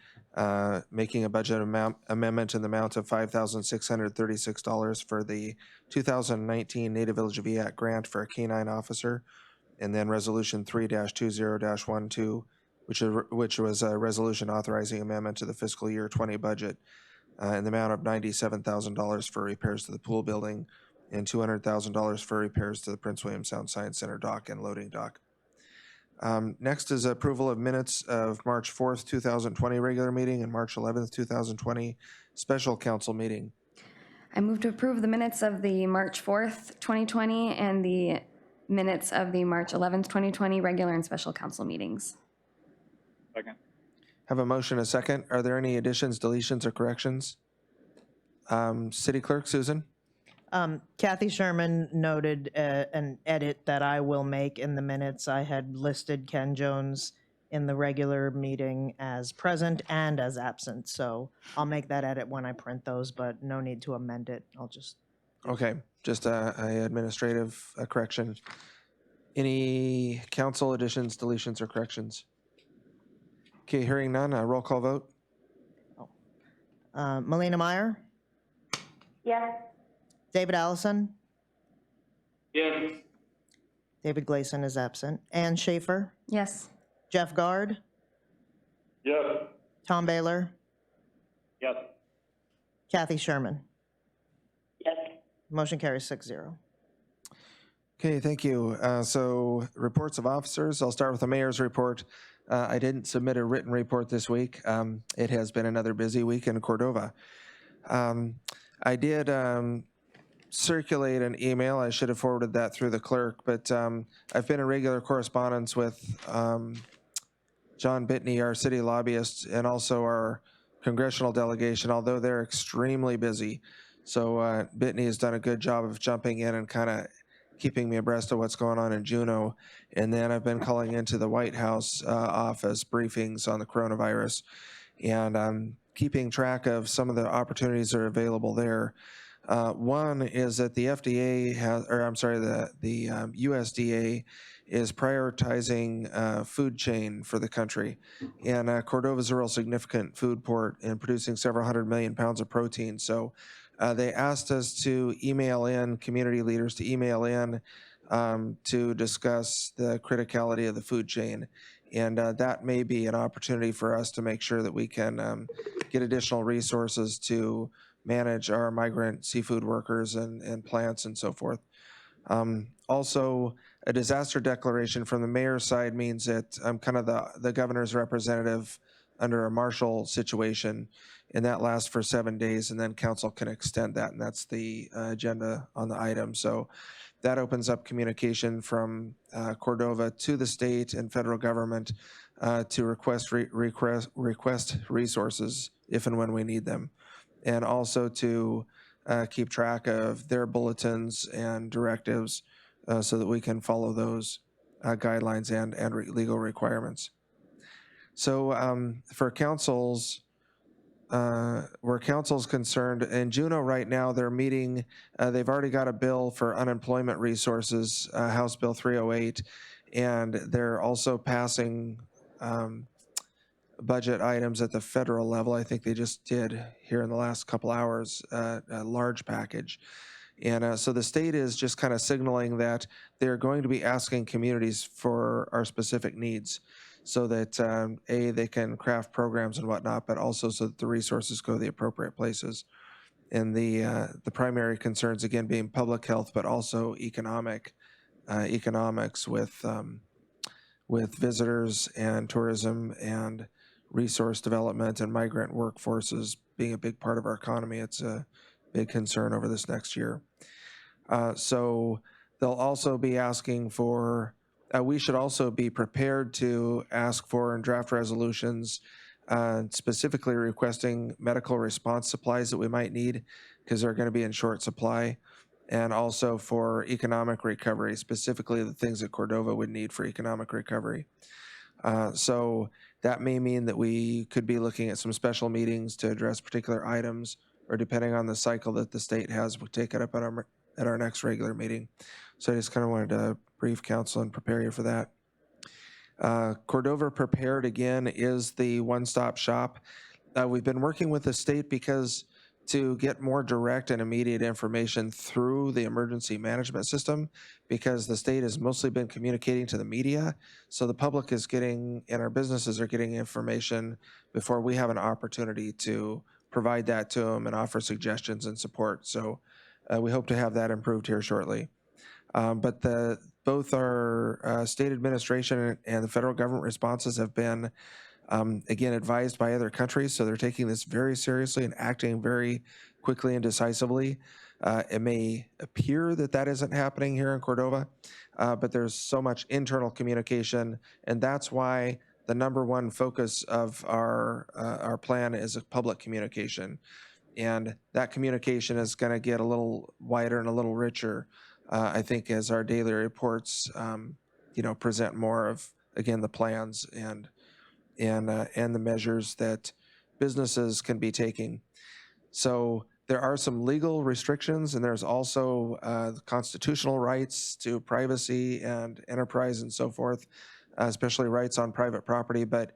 [SPEAKER 6] making a budget amendment in the amount of $5,636 for the 2019 Native Village of Eac grant for a canine officer, and then resolution 3-20-12, which was a resolution authorizing amendment to the fiscal year 20 budget in the amount of $97,000 for repairs to the pool building and $200,000 for repairs to the Prince William Sound Science Center dock and loading dock. Next is approval of minutes of March 4th, 2020 regular meeting and March 11th, 2020 special council meeting.
[SPEAKER 4] I move to approve the minutes of the March 4th, 2020, and the minutes of the March 11th, 2020 regular and special council meetings.
[SPEAKER 3] Second.
[SPEAKER 6] Have a motion, a second. Are there any additions, deletions, or corrections? City Clerk, Susan?
[SPEAKER 2] Kathy Sherman noted an edit that I will make in the minutes. I had listed Ken Jones in the regular meeting as present and as absent, so I'll make that edit when I print those, but no need to amend it. I'll just,
[SPEAKER 6] Okay, just a administrative correction. Any council additions, deletions, or corrections? Okay, hearing none, roll call vote.
[SPEAKER 2] Melina Meyer,
[SPEAKER 7] Yes.
[SPEAKER 2] David Allison,
[SPEAKER 3] Yes.
[SPEAKER 2] David Gleason is absent, Ann Schaefer,
[SPEAKER 4] Yes.
[SPEAKER 2] Jeff Guard,
[SPEAKER 3] Yes.
[SPEAKER 2] Tom Baylor,
[SPEAKER 3] Yes.
[SPEAKER 2] Kathy Sherman.
[SPEAKER 7] Yes.
[SPEAKER 2] Motion carries 6-0.
[SPEAKER 6] Okay, thank you. So reports of officers, I'll start with the mayor's report. I didn't submit a written report this week. It has been another busy week in Cordova. I did circulate an email. I should have forwarded that through the clerk, but I've been in regular correspondence with John Bitney, our city lobbyist, and also our congressional delegation, although they're extremely busy. So Bitney has done a good job of jumping in and kind of keeping me abreast of what's going on in Juneau. And then I've been calling into the White House office briefings on the coronavirus and keeping track of some of the opportunities that are available there. One is that the FDA has, or I'm sorry, the USDA is prioritizing food chain for the country. And Cordova is a real significant food port in producing several 100 million pounds of protein. So they asked us to email in, community leaders to email in to discuss the criticality of the food chain. And that may be an opportunity for us to make sure that we can get additional resources to manage our migrant seafood workers and plants and so forth. Also, a disaster declaration from the mayor's side means that I'm kind of the governor's representative under a marshal situation, and that lasts for 7 days, and then council can extend that, and that's the agenda on the item. So that opens up communication from Cordova to the state and federal government to request resources if and when we need them, and also to keep track of their bulletins and directives so that we can follow those guidelines and legal requirements. So for councils, where council's concerned, in Juneau right now, they're meeting, they've already got a bill for unemployment resources, House Bill 308, and they're also passing budget items at the federal level. I think they just did here in the last couple hours, a large package. And so the state is just kind of signaling that they're going to be asking communities for our specific needs, so that A, they can craft programs and whatnot, but also so that the resources go to the appropriate places. And the primary concerns, again, being public health, but also economics with visitors and tourism and resource development and migrant workforces being a big part of our economy. It's a big concern over this next year. So they'll also be asking for, we should also be prepared to ask for and draft resolutions specifically requesting medical response supplies that we might need because they're going to be in short supply, and also for economic recovery, specifically the things that Cordova would need for economic recovery. So that may mean that we could be looking at some special meetings to address particular items or depending on the cycle that the state has, we'll take it up at our next regular meeting. So I just kind of wanted to brief council and prepare you for that. Cordova Prepared, again, is the one-stop shop. We've been working with the state because to get more direct and immediate information through the emergency management system, because the state has mostly been communicating to the media. So the public is getting, and our businesses are getting information before we have an opportunity to provide that to them and offer suggestions and support. So we hope to have that improved here shortly. But both our state administration and the federal government responses have been, again, advised by other countries. So they're taking this very seriously and acting very quickly and decisively. It may appear that that isn't happening here in Cordova, but there's so much internal communication, and that's why the number one focus of our plan is public communication. And that communication is going to get a little wider and a little richer, I think, as our daily reports, present more of, again, the plans and the measures that businesses can be taking. So there are some legal restrictions, and there's also constitutional rights to privacy and enterprise and so forth, especially rights on private property. But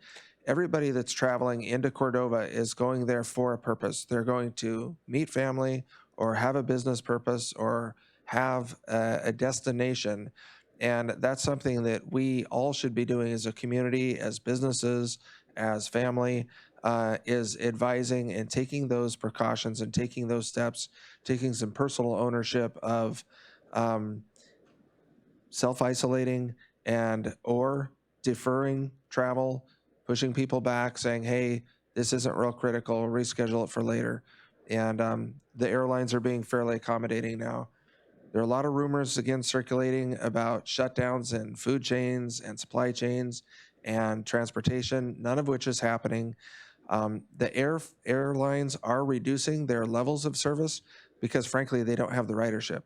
[SPEAKER 6] everybody that's traveling into Cordova is going there for a purpose. They're going to meet family or have a business purpose or have a destination. And that's something that we all should be doing as a community, as businesses, as family, is advising and taking those precautions and taking those steps, taking some personal ownership of self-isolating and or deferring travel, pushing people back, saying, hey, this isn't real critical, reschedule it for later. And the airlines are being fairly accommodating now. There are a lot of rumors, again, circulating about shutdowns in food chains and supply chains and transportation, none of which is happening. The airlines are reducing their levels of service because, frankly, they don't have the ridership.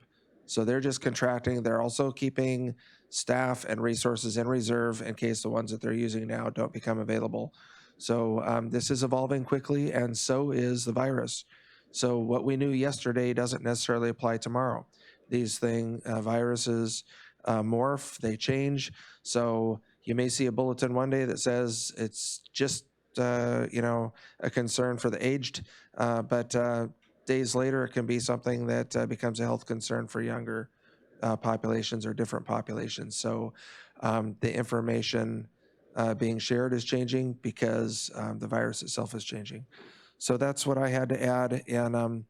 [SPEAKER 6] So they're just contracting. They're also keeping staff and resources in reserve in case the ones that they're using now don't become available. So this is evolving quickly, and so is the virus. So what we knew yesterday doesn't necessarily apply tomorrow. These viruses morph, they change. So you may see a bulletin one day that says it's just, a concern for the aged, but days later it can be something that becomes a health concern for younger populations or different populations. So the information being shared is changing because the virus itself is changing. So that's what I had to add. And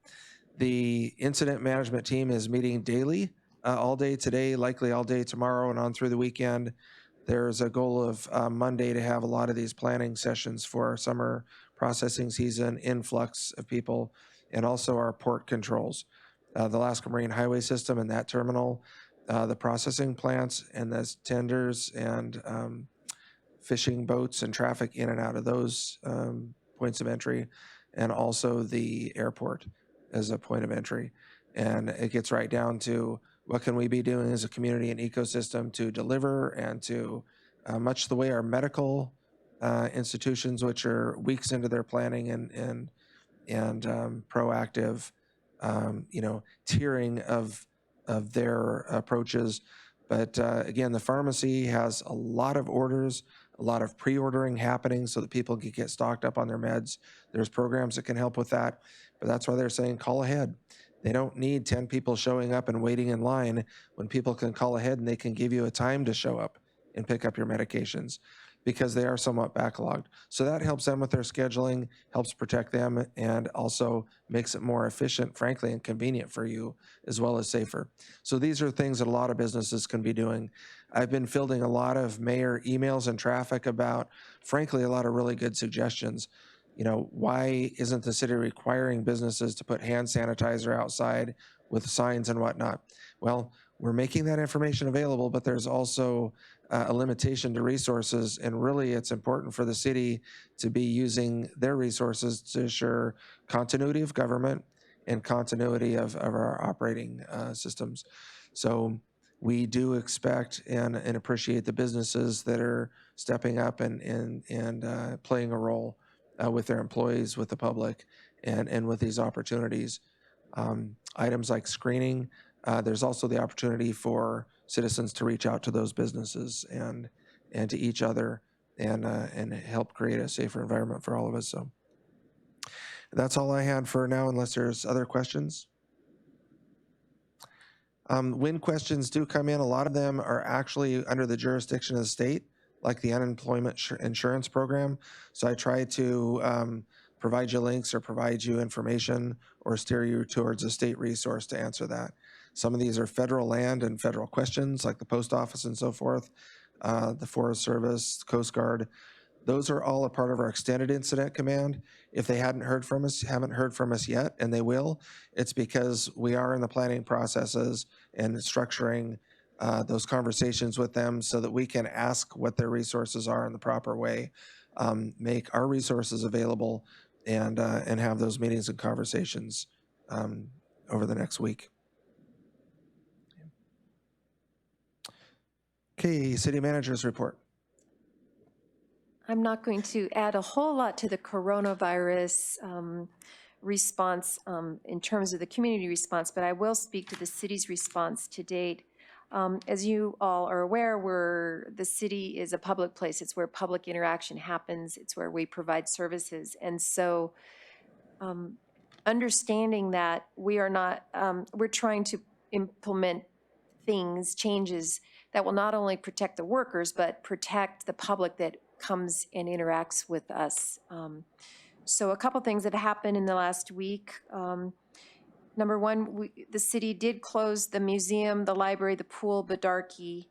[SPEAKER 6] the incident management team is meeting daily, all day today, likely all day tomorrow, and on through the weekend. There's a goal of Monday to have a lot of these planning sessions for our summer processing season, influx of people, and also our port controls. The Alaska Marine Highway System and that terminal, the processing plants and the tenders and fishing boats and traffic in and out of those points of entry, and also the airport as a point of entry. And it gets right down to what can we be doing as a community and ecosystem to deliver and to much the way our medical institutions, which are weeks into their planning and proactive, tiering of their approaches. But again, the pharmacy has a lot of orders, a lot of pre-ordering happening so that people can get stocked up on their meds. There's programs that can help with that, but that's why they're saying call ahead. They don't need 10 people showing up and waiting in line when people can call ahead and they can give you a time to show up and pick up your medications because they are somewhat backlogged. So that helps them with their scheduling, helps protect them, and also makes it more efficient, frankly, and convenient for you, as well as safer. So these are things that a lot of businesses can be doing. I've been fielding a lot of mayor emails and traffic about, frankly, a lot of really good suggestions. Why isn't the city requiring businesses to put hand sanitizer outside with signs and whatnot? Well, we're making that information available, but there's also a limitation to resources, and really it's important for the city to be using their resources to ensure continuity of government and continuity of our operating systems. So we do expect and appreciate the businesses that are stepping up and playing a role with their employees, with the public, and with these opportunities. Items like screening, there's also the opportunity for citizens to reach out to those businesses and to each other and help create a safer environment for all of us. So that's all I had for now, unless there's other questions. When questions do come in, a lot of them are actually under the jurisdiction of the state, like the unemployment insurance program. So I try to provide you links or provide you information or steer you towards a state resource to answer that. Some of these are federal land and federal questions, like the post office and so forth, the Forest Service, Coast Guard. Those are all a part of our extended incident command. If they haven't heard from us yet, and they will, it's because we are in the planning processes and structuring those conversations with them so that we can ask what their resources are in the proper way, make our resources available, and have those meetings and conversations over the next week. Okay, city manager's report.
[SPEAKER 10] I'm not going to add a whole lot to the coronavirus response in terms of the community response, but I will speak to the city's response to date. As you all are aware, the city is a public place. It's where public interaction happens. It's where we provide services. And so understanding that we are not, we're trying to implement changes that will not only protect the workers, but protect the public that comes and interacts with us. So a couple things have happened in the last week. Number one, the city did close the museum, the library, the pool, Bedarkey,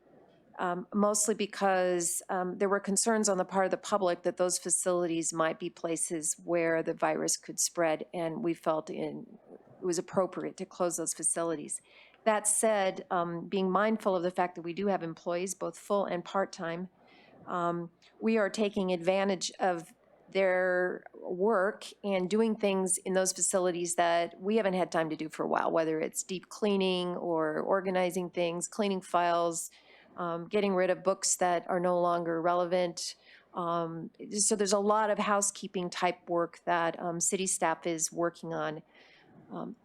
[SPEAKER 10] mostly because there were concerns on the part of the public that those facilities might be places where the virus could spread, and we felt it was appropriate to close those facilities. That said, being mindful of the fact that we do have employees, both full and part-time, we are taking advantage of their work and doing things in those facilities that we haven't had time to do for a while, whether it's deep cleaning or organizing things, cleaning files, getting rid of books that are no longer relevant. So there's a lot of housekeeping type work that city staff is working on.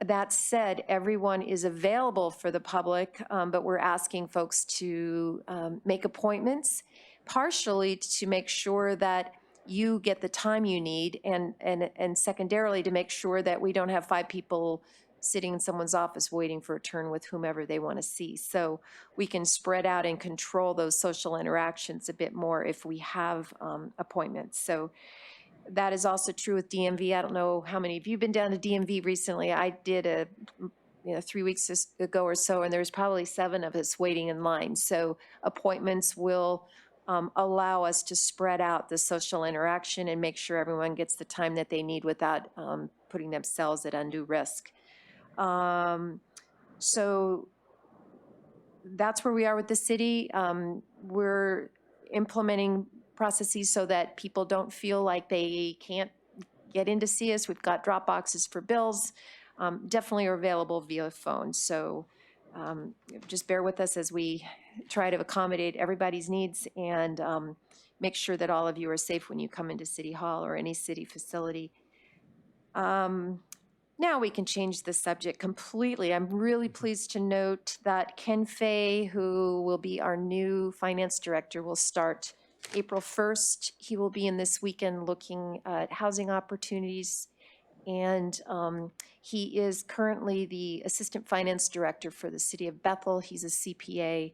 [SPEAKER 10] That said, everyone is available for the public, but we're asking folks to make appointments, partially to make sure that you get the time you need, and secondarily to make sure that we don't have 5 people sitting in someone's office waiting for a turn with whomever they want to see. So we can spread out and control those social interactions a bit more if we have appointments. So that is also true with DMV. I don't know how many of you have been down to DMV recently. I did 3 weeks ago or so, and there's probably 7 of us waiting in line. So appointments will allow us to spread out the social interaction and make sure everyone gets the time that they need without putting themselves at undue risk. So that's where we are with the city. We're implementing processes so that people don't feel like they can't get in to see us. We've got drop boxes for bills, definitely are available via phone. So just bear with us as we try to accommodate everybody's needs and make sure that all of you are safe when you come into City Hall or any city facility. Now we can change the subject completely. I'm really pleased to note that Ken Fay, who will be our new finance director, will start April 1st. He will be in this weekend looking at housing opportunities, and he is currently the assistant finance director for the city of Bethel. He's a CPA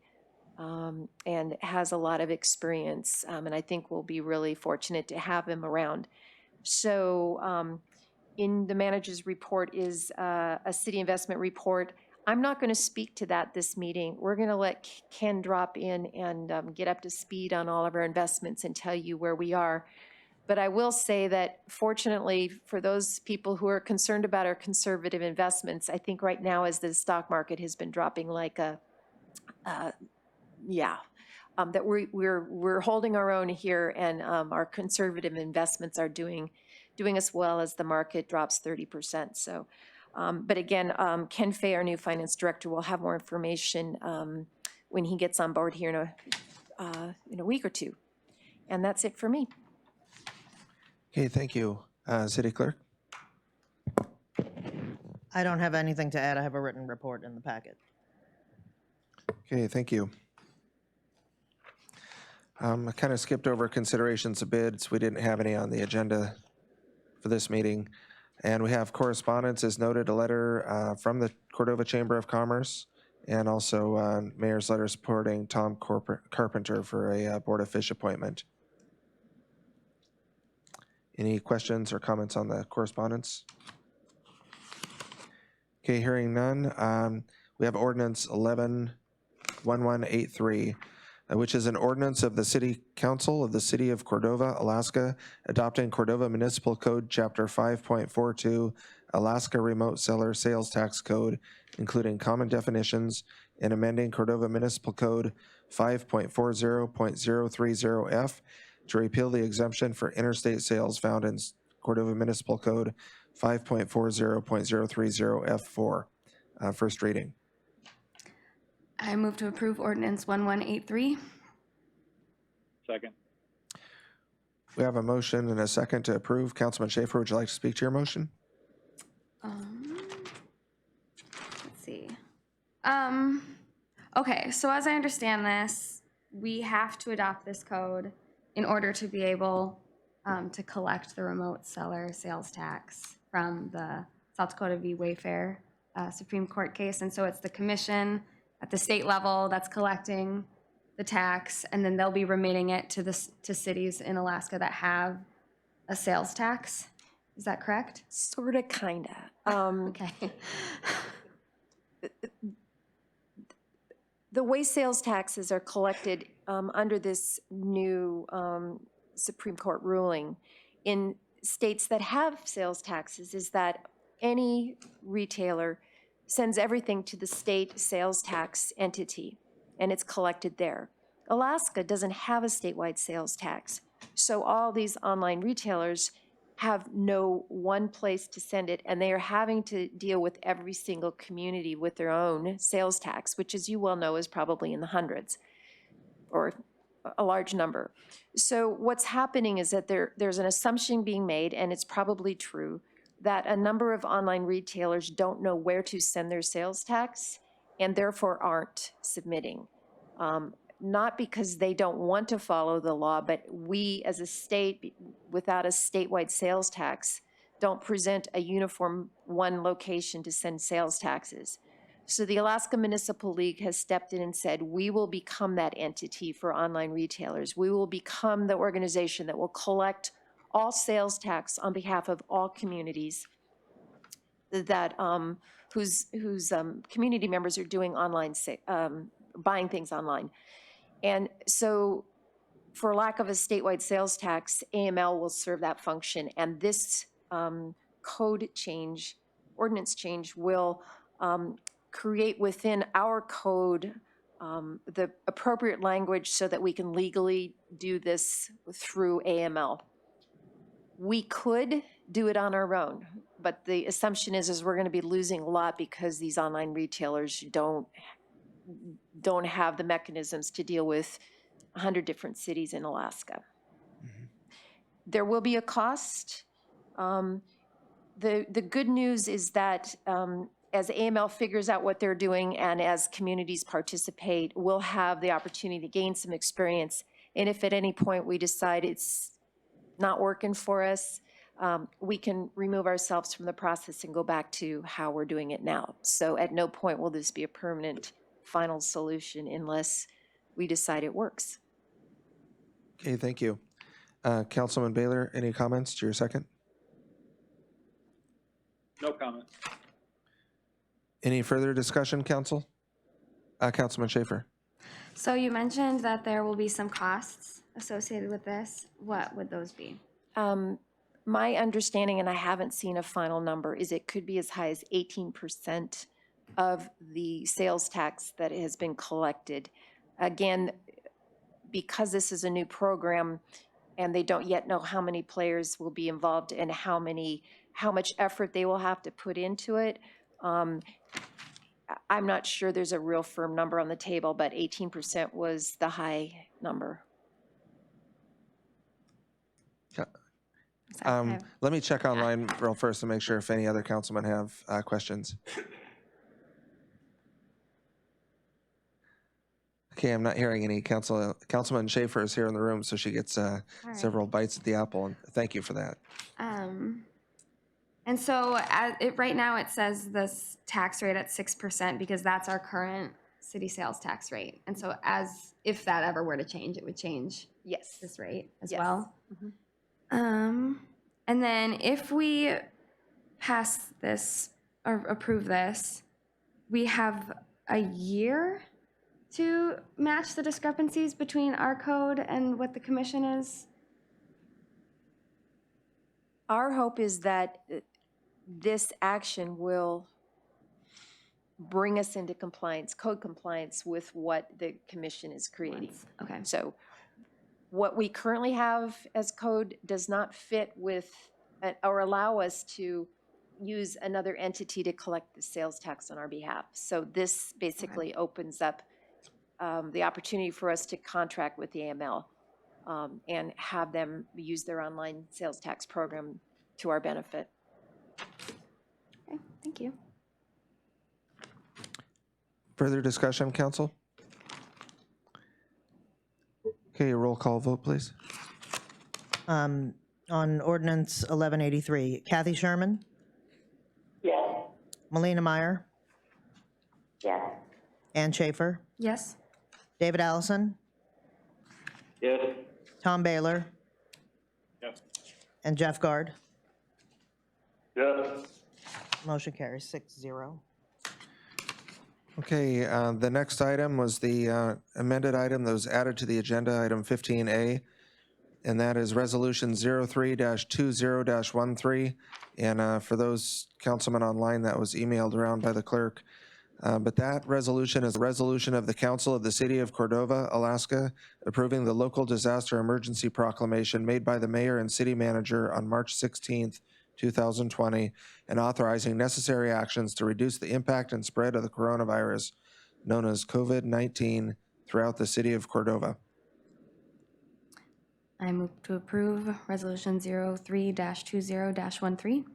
[SPEAKER 10] and has a lot of experience, and I think we'll be really fortunate to have him around. So in the manager's report is a city investment report. I'm not going to speak to that this meeting. We're going to let Ken drop in and get up to speed on all of our investments and tell you where we are. But I will say that fortunately for those people who are concerned about our conservative investments, I think right now as the stock market has been dropping like that we're holding our own here, and our conservative investments are doing us well as the market drops 30%. So, but again, Ken Fay, our new finance director, will have more information when he gets on board here in a week or two. And that's it for me.
[SPEAKER 6] Okay, thank you. City Clerk?
[SPEAKER 2] I don't have anything to add. I have a written report in the packet.
[SPEAKER 6] Okay, thank you. I kind of skipped over considerations of bids. We didn't have any on the agenda for this meeting. And we have correspondence, as noted, a letter from the Cordova Chamber of Commerce, and also mayor's letter supporting Tom Carpenter for a Board of Fish appointment. Any questions or comments on the correspondence? Okay, hearing none. We have ordinance 111183, which is an ordinance of the City Council of the City of Cordova, Alaska, adopting Cordova Municipal Code, Chapter 5.42, Alaska Remote Seller Sales Tax Code, including common definitions, and amending Cordova Municipal Code 5.40.030F to repeal the exemption for interstate sales found in Cordova Municipal Code 5.40.030F4. First reading.
[SPEAKER 4] I move to approve ordinance 1183.
[SPEAKER 3] Second.
[SPEAKER 6] We have a motion and a second to approve. Councilman Schaefer, would you like to speak to your motion?
[SPEAKER 4] Let's see. Okay, so as I understand this, we have to adopt this code in order to be able to collect the remote seller sales tax from the South Dakota v. Wayfair Supreme Court case. And so it's the commission at the state level that's collecting the tax, and then they'll be remitting it to cities in Alaska that have a sales tax. Is that correct?
[SPEAKER 10] Sorta, kinda.
[SPEAKER 4] Okay.
[SPEAKER 10] The way sales taxes are collected under this new Supreme Court ruling in states that have sales taxes is that any retailer sends everything to the state sales tax entity, and it's collected there. Alaska doesn't have a statewide sales tax, so all these online retailers have no one place to send it, and they are having to deal with every single community with their own sales tax, which, as you well know, is probably in the hundreds or a large number. So what's happening is that there's an assumption being made, and it's probably true, that a number of online retailers don't know where to send their sales tax and therefore aren't submitting. Not because they don't want to follow the law, but we as a state, without a statewide sales tax, don't present a uniform one location to send sales taxes. So the Alaska Municipal League has stepped in and said, we will become that entity for online retailers. We will become the organization that will collect all sales tax on behalf of all communities that whose community members are doing online buying things online. And so for lack of a statewide sales tax, AML will serve that function, and this code change, ordinance change, will create within our code the appropriate language so that we can legally do this through AML. We could do it on our own, but the assumption is we're going to be losing a lot because these online retailers don't have the mechanisms to deal with 100 different cities in Alaska. Mm-hmm. There will be a cost. The good news is that as AML figures out what they're doing and as communities participate, we'll have the opportunity to gain some experience. And if at any point we decide it's not working for us, we can remove ourselves from the process and go back to how we're doing it now. So at no point will this be a permanent final solution unless we decide it works.
[SPEAKER 6] Okay, thank you. Councilman Baylor, any comments to your second?
[SPEAKER 3] No comment.
[SPEAKER 6] Any further discussion, council? Councilman Schaefer.
[SPEAKER 4] So you mentioned that there will be some costs associated with this. What would those be?
[SPEAKER 10] My understanding, and I haven't seen a final number, is it could be as high as 18% of the sales tax that has been collected. Again, because this is a new program and they don't yet know how many players will be involved and how much effort they will have to put into it, I'm not sure there's a real firm number on the table, but 18% was the high number.
[SPEAKER 6] Let me check online real first to make sure if any other councilmen have questions. Okay, I'm not hearing any. Councilman Schaefer is here in the room, so she gets several bites at the apple, and thank you for that.
[SPEAKER 4] And so right now it says this tax rate at 6% because that's our current city sales tax rate. And so if that ever were to change, it would change
[SPEAKER 10] Yes.
[SPEAKER 4] this rate as
[SPEAKER 10] Yes.
[SPEAKER 4] well.
[SPEAKER 10] Mhm.
[SPEAKER 4] And then if we pass this or approve this, we have a year to match the discrepancies between our code and what the commission is.
[SPEAKER 10] Our hope is that this action will bring us into compliance, code compliance with what the commission is creating.
[SPEAKER 4] Okay.
[SPEAKER 10] So what we currently have as code does not fit with, or allow us to use another entity to collect the sales tax on our behalf. So this basically opens up the opportunity for us to contract with the AML and have them use their online sales tax program to our benefit.
[SPEAKER 4] Okay, thank you.
[SPEAKER 6] Further discussion, council? Okay, roll call vote, please.
[SPEAKER 2] On ordinance 1183, Kathy Sherman,
[SPEAKER 7] Yes.
[SPEAKER 2] Melina Meyer,
[SPEAKER 7] Yes.
[SPEAKER 2] Ann Schaefer,
[SPEAKER 4] Yes.
[SPEAKER 2] David Allison,
[SPEAKER 9] Yes.
[SPEAKER 2] Tom Baylor,
[SPEAKER 3] Yes.
[SPEAKER 2] and Jeff Guard.
[SPEAKER 9] Yes.
[SPEAKER 2] Motion carries 6-0.
[SPEAKER 6] Okay, the next item was the amended item that was added to the agenda, item 15A, and that is Resolution 03-20-13. And for those councilmen online, that was emailed around by the clerk. But that resolution is a resolution of the Council of the City of Cordova, Alaska, approving the local disaster emergency proclamation made by the mayor and city manager on March 16th, 2020, and authorizing necessary actions to reduce the impact and spread of the coronavirus known as COVID-19 throughout the city of Cordova.
[SPEAKER 4] I move to approve Resolution 03-20-13.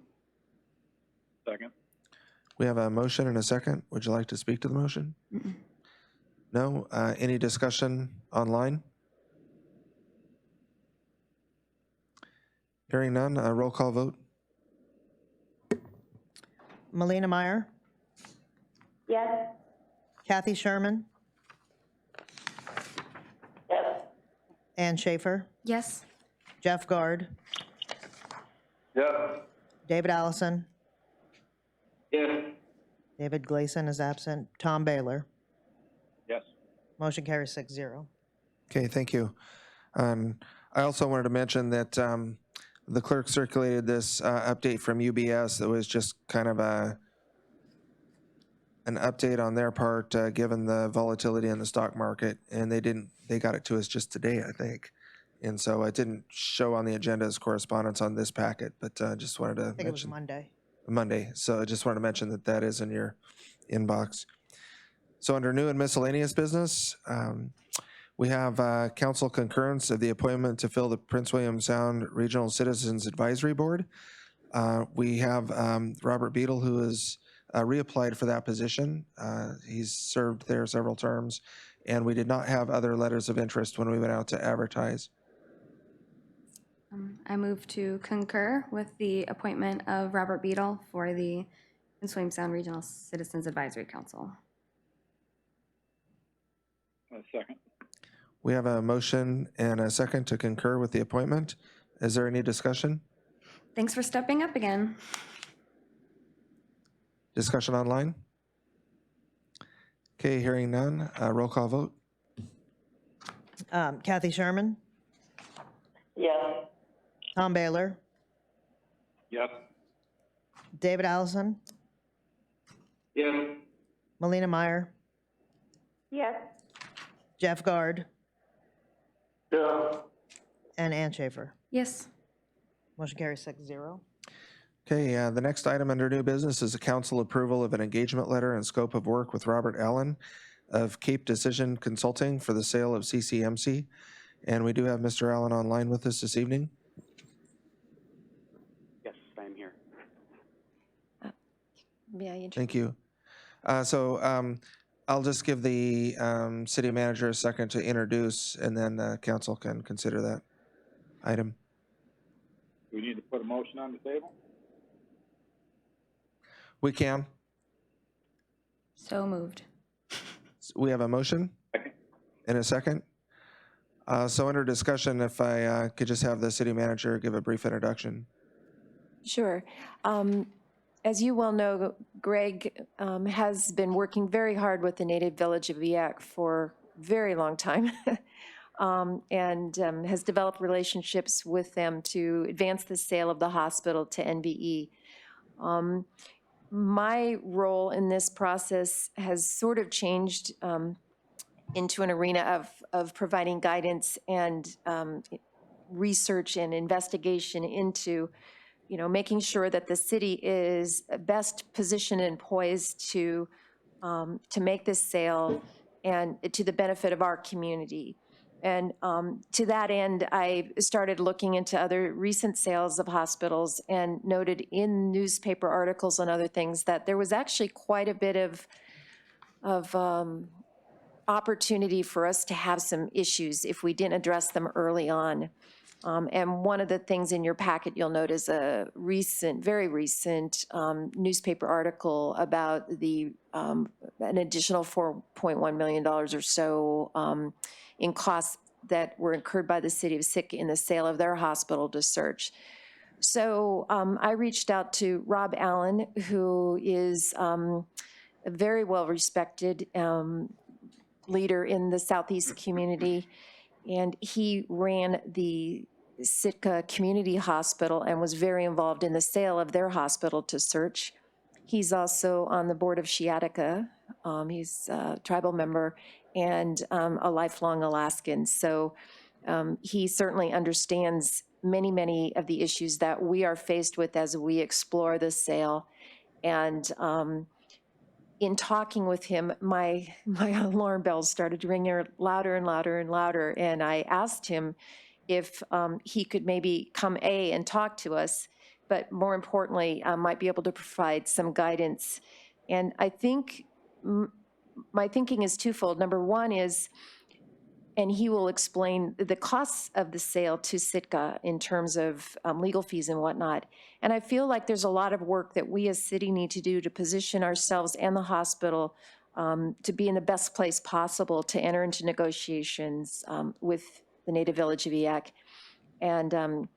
[SPEAKER 3] Second.
[SPEAKER 6] We have a motion and a second. Would you like to speak to the motion? No? Any discussion online? Hearing none, roll call vote.
[SPEAKER 2] Melina Meyer,
[SPEAKER 7] Yes.
[SPEAKER 2] Kathy Sherman,
[SPEAKER 7] Yes.
[SPEAKER 2] Ann Schaefer,
[SPEAKER 4] Yes.
[SPEAKER 2] Jeff Guard,
[SPEAKER 9] Yes.
[SPEAKER 2] David Allison,
[SPEAKER 9] Yes.
[SPEAKER 2] David Gleason is absent, Tom Baylor.
[SPEAKER 3] Yes.
[SPEAKER 2] Motion carries 6-0.
[SPEAKER 6] Okay, thank you. I also wanted to mention that the clerk circulated this update from UBS that was just kind of an update on their part, given the volatility in the stock market, and they got it to us just today, I think. And so it didn't show on the agenda as correspondence on this packet, but just wanted to
[SPEAKER 2] I think it was
[SPEAKER 6] mention
[SPEAKER 2] Monday.
[SPEAKER 6] So I just wanted to mention that that is in your inbox. So under new and miscellaneous business, we have council concurrence of the appointment to fill the Prince William Sound Regional Citizens Advisory Board. We have Robert Beadle, who has reapplied for that position. He's served there several terms, and we did not have other letters of interest when we went out to advertise.
[SPEAKER 4] I move to concur with the appointment of Robert Beadle for the Prince William Sound Regional Citizens Advisory Council.
[SPEAKER 3] A second.
[SPEAKER 6] We have a motion and a second to concur with the appointment. Is there any discussion?
[SPEAKER 4] Thanks for stepping up again.
[SPEAKER 6] Discussion online? Okay, hearing none, roll call vote.
[SPEAKER 2] Kathy Sherman,
[SPEAKER 7] Yes.
[SPEAKER 2] Tom Baylor,
[SPEAKER 3] Yes.
[SPEAKER 2] David Allison,
[SPEAKER 9] Yes.
[SPEAKER 2] Melina Meyer,
[SPEAKER 7] Yes.
[SPEAKER 2] Jeff Guard,
[SPEAKER 9] Yeah.
[SPEAKER 2] and Ann Schaefer.
[SPEAKER 4] Yes.
[SPEAKER 2] Motion carries 6-0.
[SPEAKER 6] Okay, the next item under new business is a council approval of an engagement letter and scope of work with Robert Allen of Cape Decision Consulting for the sale of CCMC. And we do have Mr. Allen online with us this evening.
[SPEAKER 10] May I interrupt?
[SPEAKER 6] Thank you. I'll just give the city manager a second to introduce, and then council can consider that item.
[SPEAKER 3] We need to put a motion on the table?
[SPEAKER 6] We can.
[SPEAKER 10] So moved.
[SPEAKER 6] We have a motion and a second. So under discussion, if I could just have the city manager give a brief introduction.
[SPEAKER 10] Sure. As you well know, Greg has been working very hard with the Native Village of Eyak for a very long time and has developed relationships with them to advance the sale of the hospital to NVE. My role in this process has sort of changed into an arena of providing guidance and research and investigation into, making sure that the city is best positioned and poised to make this sale and to the benefit of our community. And to that end, I started looking into other recent sales of hospitals and noted in newspaper articles and other things that there was actually quite a bit of opportunity for us to have some issues if we didn't address them early on. And one of the things in your packet you'll note is a very recent newspaper article about an additional $4.1 million or so in costs that were incurred by the city of Sitka in the sale of their hospital to Search. So I reached out to Rob Allen, who is a very well-respected leader in the Southeast community, and he ran the Sitka Community Hospital and was very involved in the sale of their hospital to Search. He's also on the board of Shiatica. He's a tribal member and a lifelong Alaskan. So he certainly understands many, many of the issues that we are faced with as we explore the sale. And in talking with him, my alarm bells started ringing louder and louder and louder. And I asked him if he could maybe come and talk to us, but more importantly, might be able to provide some guidance. And I think my thinking is twofold. Number one is, and he will explain the costs of the sale to Sitka in terms of legal fees and whatnot. And I feel like there's a lot of work that we as city need to do to position ourselves and the hospital to be in the best place possible to enter into negotiations with the Native Village of Eyak. And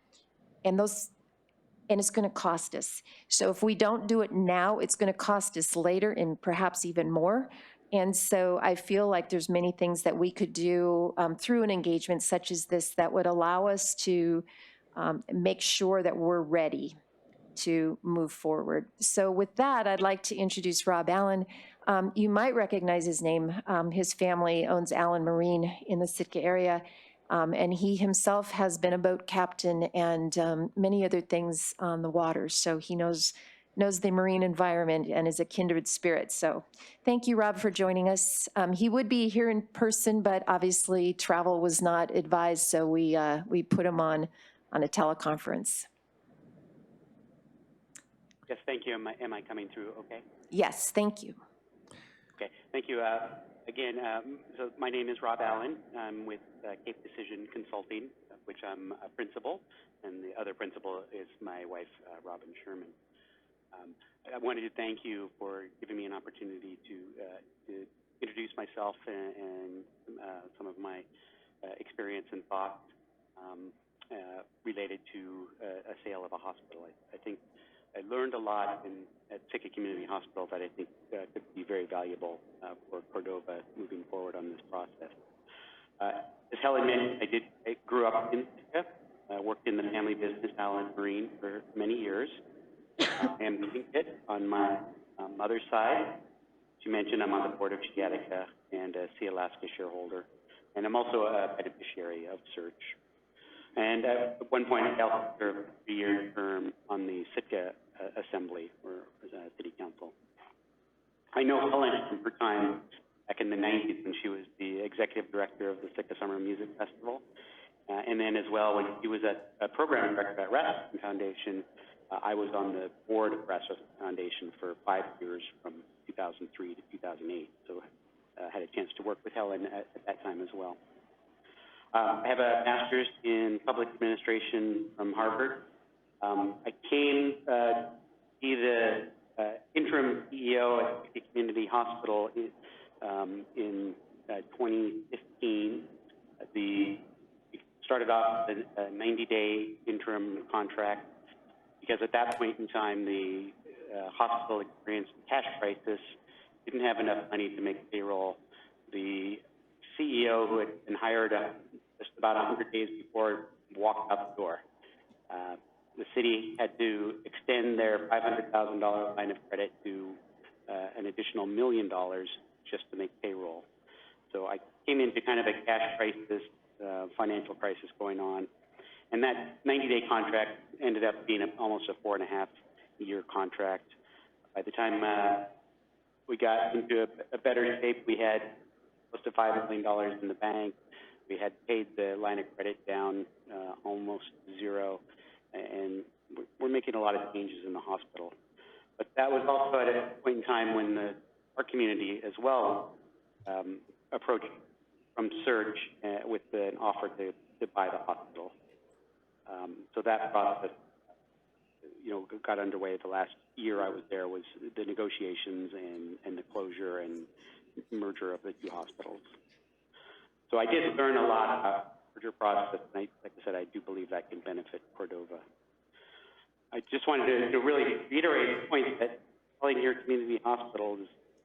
[SPEAKER 10] it's going to cost us. So if we don't do it now, it's going to cost us later and perhaps even more. And so I feel like there's many things that we could do through an engagement such as this that would allow us to make sure that we're ready to move forward. So with that, I'd like to introduce Rob Allen. You might recognize his name. His family owns Allen Marine in the Sitka area. And he himself has been a boat captain and many other things on the water. So he knows the marine environment and is a kindred spirit. So thank you, Rob, for joining us. He would be here in person, but obviously travel was not advised, so we put him on a teleconference.
[SPEAKER 11] Yes, thank you. Am I coming through okay?
[SPEAKER 10] Yes, thank you.
[SPEAKER 11] Okay, thank you. Again, so my name is Rob Allen. I'm with Cape Decision Consulting, of which I'm a principal, and the other principal is my wife, Robin Sherman. I wanted to thank you for giving me an opportunity to introduce myself and some of my experience and thoughts related to a sale of a hospital. I think I learned a lot at Sitka Community Hospital that I think could be very valuable for Cordova moving forward on this process. As Helen mentioned, I grew up in Sitka, worked in the family business, Allen Marine, for many years. And on my mother's side, she mentioned I'm on the board of Shiatica and a Sea Alaska shareholder. And I'm also a beneficiary of Search. And at one point, I helped serve a 3-year term on the Sitka Assembly or City Council. I know Helen from her time back in the 90s when she was the executive director of the Sitka Summer Music Festival. And then as well, when she was a program director at Rasmussen Foundation, I was on the board of Bratz Foundation for 5 years, from 2003 to 2008, so had a chance to work with Helen at that time as well. I have a master's in public administration from Harvard. I came to be the interim CEO at City Community Hospital in 2015. We started off with a 90-day interim contract because at that point in time, the hospital experienced a cash crisis, didn't have enough money to make payroll. The CEO, who had been hired just about 100 days before, walked out the door. The city had to extend their $500,000 line of credit to an additional $1 million just to make payroll. So I came into kind of a cash crisis, financial crisis going on. And that 90-day contract ended up being almost a 4.5-year contract. By the time we got into a better shape, we had close to $5 million in the bank. We had paid the line of credit down almost zero, and we're making a lot of changes in the hospital. But that was also at a point in time when our community as well approached from Surge with an offer to buy the hospital. So that process, got underway. The last year I was there was the negotiations and the closure and merger of the two hospitals. So I did learn a lot about the merger process, and like I said, I do believe that can benefit Cordova. I just wanted to really reiterate the point that calling here community hospital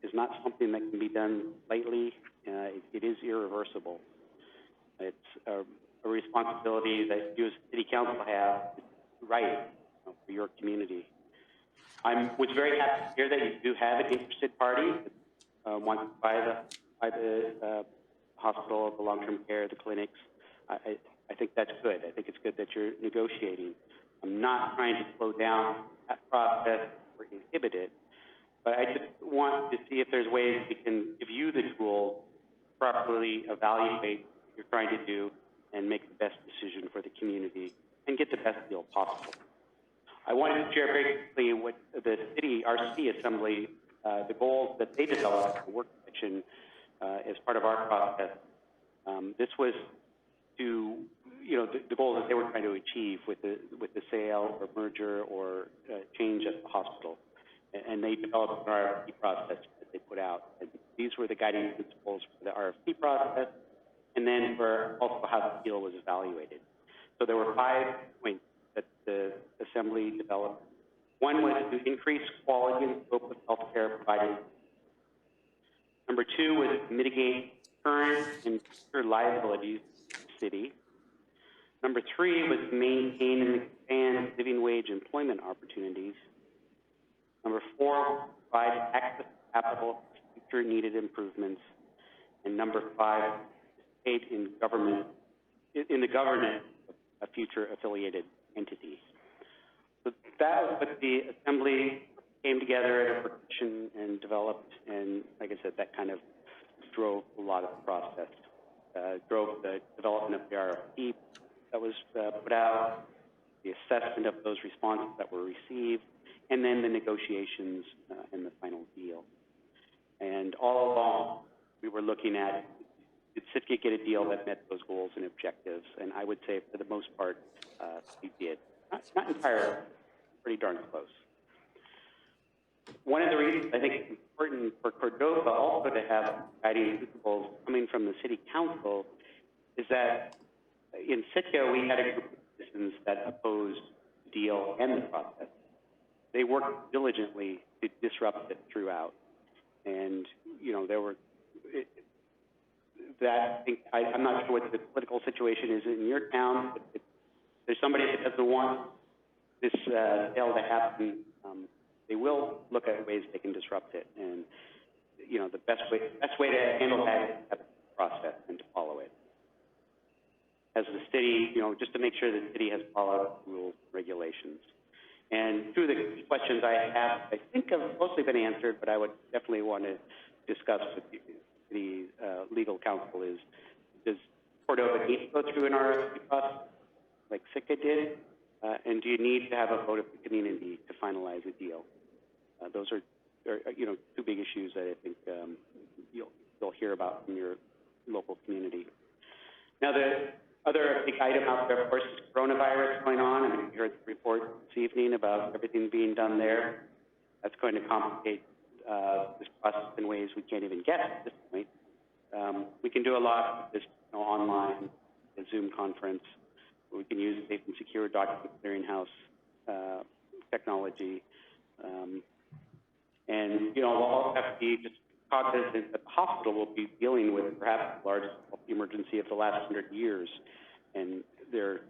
[SPEAKER 11] is not something that can be done lightly. It is irreversible. It's a responsibility that you as city council have right for your community. I was very happy to hear that you do have an interested party that wants to buy the hospital, the long-term care, the clinics. I think that's good. I think it's good that you're negotiating. I'm not trying to slow down that process or inhibit it, but I just want to see if there's ways we can give you the tools to properly evaluate what you're trying to do and make the best decision for the community and get the best deal possible. I wanted to share very quickly what our city assembly, the goals that they developed, the work session, as part of our process. This was to, the goals that they were trying to achieve with the sale or merger or change at the hospital. And they developed an RFP process that they put out. And these were the guiding principles for the RFP process, and then for also how the deal was evaluated. So there were 5 points that the assembly developed. One was to increase quality and scope of healthcare provided. Number 2 was to mitigate current and future liabilities to the city. Number 3 was to maintain and expand living wage employment opportunities. Number 4, provide access to capital for future needed improvements. And number 5, participate in the governance of future affiliated entities. So that was what the assembly came together at a petition and developed, and like I said, that kind of drove a lot of the process, drove the development of the RFP that was put out, the assessment of those responses that were received, and then the negotiations and the final deal. And all along, we were looking at, did Sitka get a deal that met those goals and objectives? And I would say for the most part, we did. Not entirely, pretty darn close. One of the reasons I think it's important for Cordova also to have guiding principles coming from the city council is that in Sitka, we had a group of citizens that opposed the deal and the process. They worked diligently to disrupt it throughout. And, there were, I'm not sure what the political situation is in your town, but if there's somebody that doesn't want this sale to happen, they will look at ways they can disrupt it. And, the best way to handle that is to have a process and to follow it. As the city, just to make sure the city has followed rules, regulations. And two of the questions I have, I think have mostly been answered, but I would definitely want to discuss with the legal counsel is, does Cordova need to go through an RFP process like Sitka did? And do you need to have a vote of the community to finalize a deal? Those are two big issues that I think you'll hear about from your local community. Now, the other big item out there, of course, is coronavirus going on. I mean, you heard the report this evening about everything being done there. That's going to complicate this process in ways we can't even guess at this point. We can do a lot with this online, a Zoom conference. We can use safe and secure document clearinghouse technology. And, we'll also have to be just cognizant that the hospital will be dealing with perhaps the largest health emergency of the last 100 years. And there's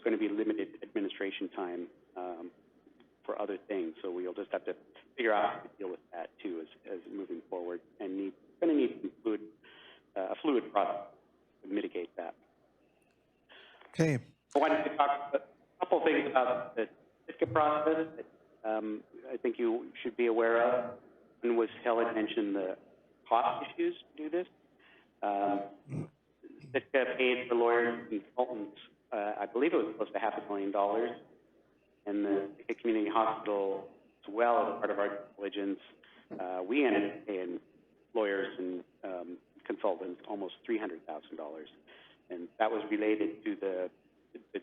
[SPEAKER 11] going to be limited administration time for other things. So we'll just have to figure out how to deal with that, too, as moving forward. And going to need a fluid process to mitigate that.
[SPEAKER 6] Okay.
[SPEAKER 11] I wanted to talk a couple of things about the certificate process that I think you should be aware of. One was Helen mentioned the cost issues to do this. Certificate paid for lawyers and consultants, I believe it was close to $500,000. And the Sitka Community Hospital, as well as part of our due diligence, we ended up paying lawyers and consultants almost $300,000. And that was related to the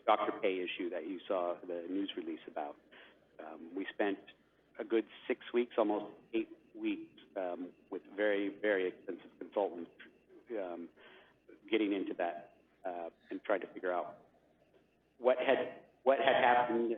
[SPEAKER 11] doctor pay issue that you saw the news release about. We spent a good 6 weeks, almost 8 weeks, with very, very expensive consultants getting into that and trying to figure out what had happened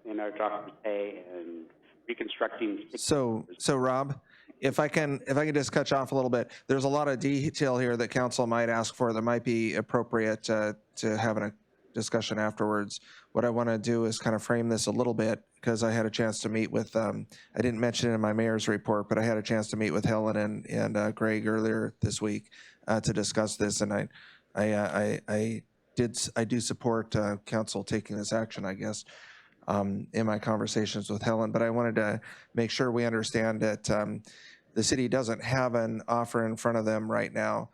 [SPEAKER 11] in our doctor's pay and reconstructing.
[SPEAKER 6] So Rob, if I can just cut you off a little bit, there's a lot of detail here that council might ask for that might be appropriate to have a discussion afterwards. What I want to do is kind of frame this a little bit, because I had a chance to meet with, I didn't mention it in my mayor's report, but I had a chance to meet with Helen and Greg earlier this week to discuss this, and I do support council taking this action, I guess, in my conversations with Helen. But I wanted to make sure we understand that the city doesn't have an offer in front of them right now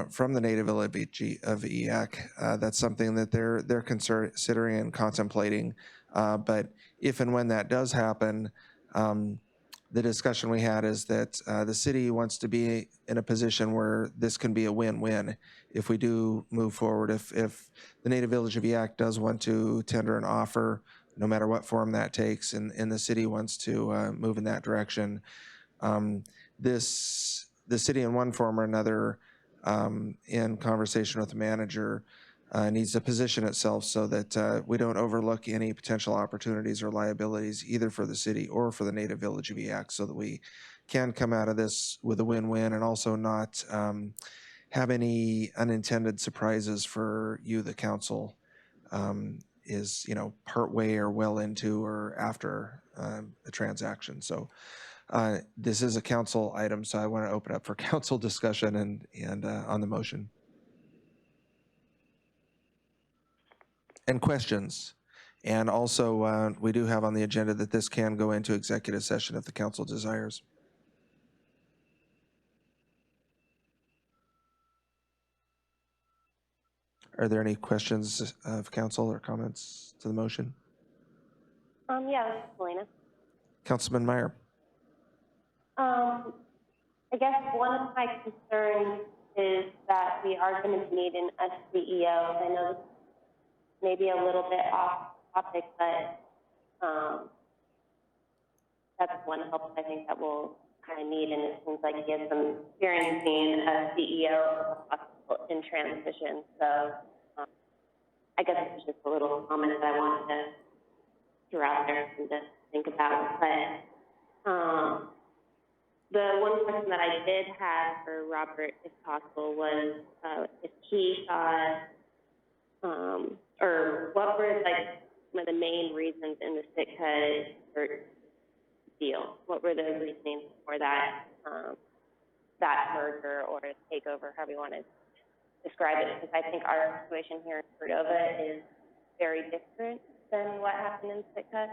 [SPEAKER 6] from the Native Village of EAC. That's something that they're considering and contemplating. But if and when that does happen, the discussion we had is that the city wants to be in a position where this can be a win-win if we do move forward. If the Native Village of EAC does want to tender an offer, no matter what form that takes, and the city wants to move in that direction, the city in one form or another, in conversation with the manager, needs to position itself so that we don't overlook any potential opportunities or liabilities either for the city or for the Native Village of EAC, so that we can come out of this with a win-win and also not have any unintended surprises for you, the council, is part way or well into or after a transaction. So this is a council item, so I want to open up for council discussion and on the motion. And questions. And also, we do have on the agenda that this can go into executive session if the council desires. Are there any questions of council or comments to the motion?
[SPEAKER 7] Yeah, this is Selena.
[SPEAKER 6] Councilman Meyer.
[SPEAKER 7] I guess one of my concerns is that we are going to be needing a CEO. I know this may be a little bit off topic, but that's one help I think that we'll kind of need, and it seems like he has some experience being a CEO of a hospital in transition. So I guess it's just a little comment that I wanted to throw out there and to think about. But the one question that I did have for Robert, if possible, was if he thought, or what were like some of the main reasons in the Sitka deal? What were the reasonings for that that merger or takeover, however you want to describe it? Because I think our situation here in Cordova is very different than what happened in Sitka.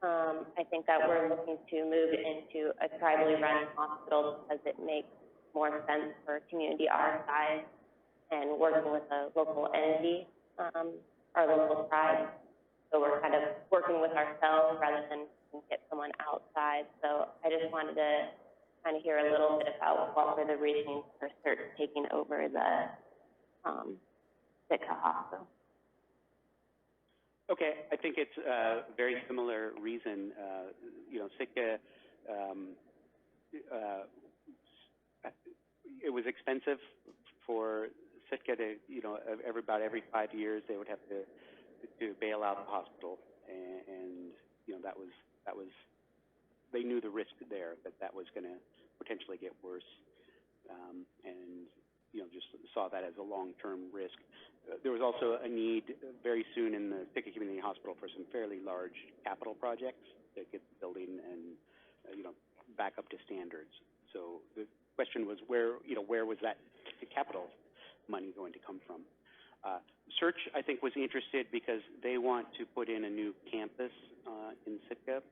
[SPEAKER 7] I think that we're looking to move into a tribally run hospital because it makes more sense for a community our size and working with a local entity, our local tribe. So we're kind of working with ourselves rather than get someone outside. So I just wanted to kind of hear a little bit about what were the reasons for CERT taking over the Sitka Hospital.
[SPEAKER 11] Okay, I think it's a very similar reason. Sitka, it was expensive for Sitka to, about every 5 years they would have to bail out the hospital, and that was they knew the risk there that was going to potentially get worse, and just saw that as a long-term risk. There was also a need very soon in the Sitka Community Hospital for some fairly large capital projects to get the building and back up to standards. So the question was where was that capital money going to come from? Search, I think, was interested because they want to put in a new campus in Sitka,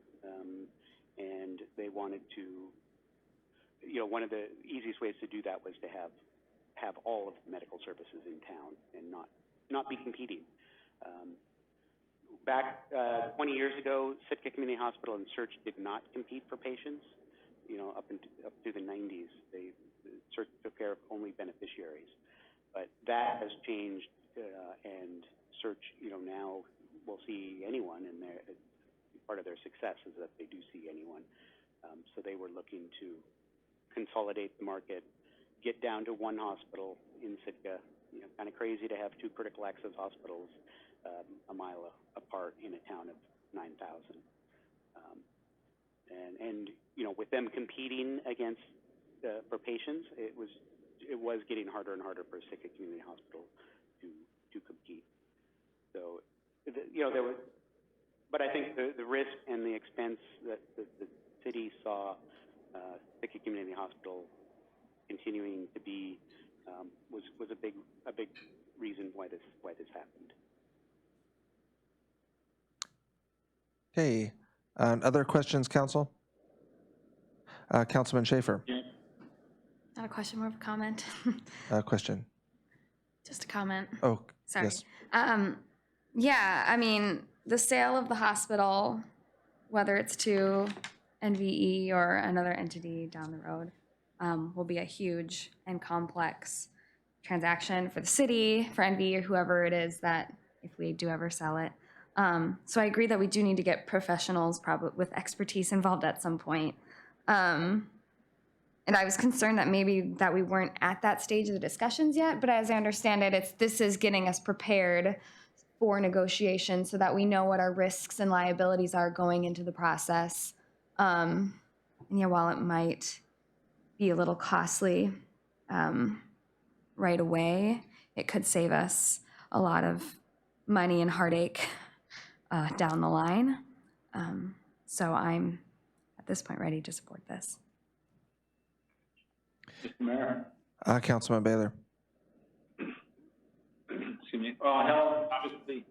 [SPEAKER 11] and they wanted to, one of the easiest ways to do that was to have all of the medical services in town and not be competing. Back 20 years ago, Sitka Community Hospital and Search did not compete for patients. Up to the 90s, Search took care of only beneficiaries. But that has changed, and Search, now will see anyone, and part of their success is that they do see anyone. So they were looking to consolidate the market, get down to one hospital in Sitka. Kind of crazy to have two critical access hospitals a mile apart in a town of 9,000. And with them competing against for patients, it was getting harder and harder for Sitka Community Hospital to compete. So there was, but I think the risk and the expense that the city saw Sitka Community Hospital continuing to be was a big reason why this happened.
[SPEAKER 6] Okay, other questions, council? Councilman Schaefer,
[SPEAKER 4] Not a question, more of a comment.
[SPEAKER 6] question.
[SPEAKER 4] Just a comment.
[SPEAKER 6] Oh,
[SPEAKER 4] Sorry.
[SPEAKER 6] yes.
[SPEAKER 4] Yeah, I mean, the sale of the hospital, whether it's to NVE or another entity down the road, will be a huge and complex transaction for the city, for NVE or whoever it is that if we do ever sell it. So I agree that we do need to get professionals probably with expertise involved at some point. And I was concerned that maybe that we weren't at that stage of the discussions yet, but as I understand it, this is getting us prepared for negotiation so that we know what our risks and liabilities are going into the process. And yeah, while it might be a little costly right away, it could save us a lot of money and heartache down the line. So I'm, at this point, ready to support this.
[SPEAKER 3] Mr. Mayor.
[SPEAKER 6] Councilman Baylor.
[SPEAKER 3] Excuse me. Helen, obviously,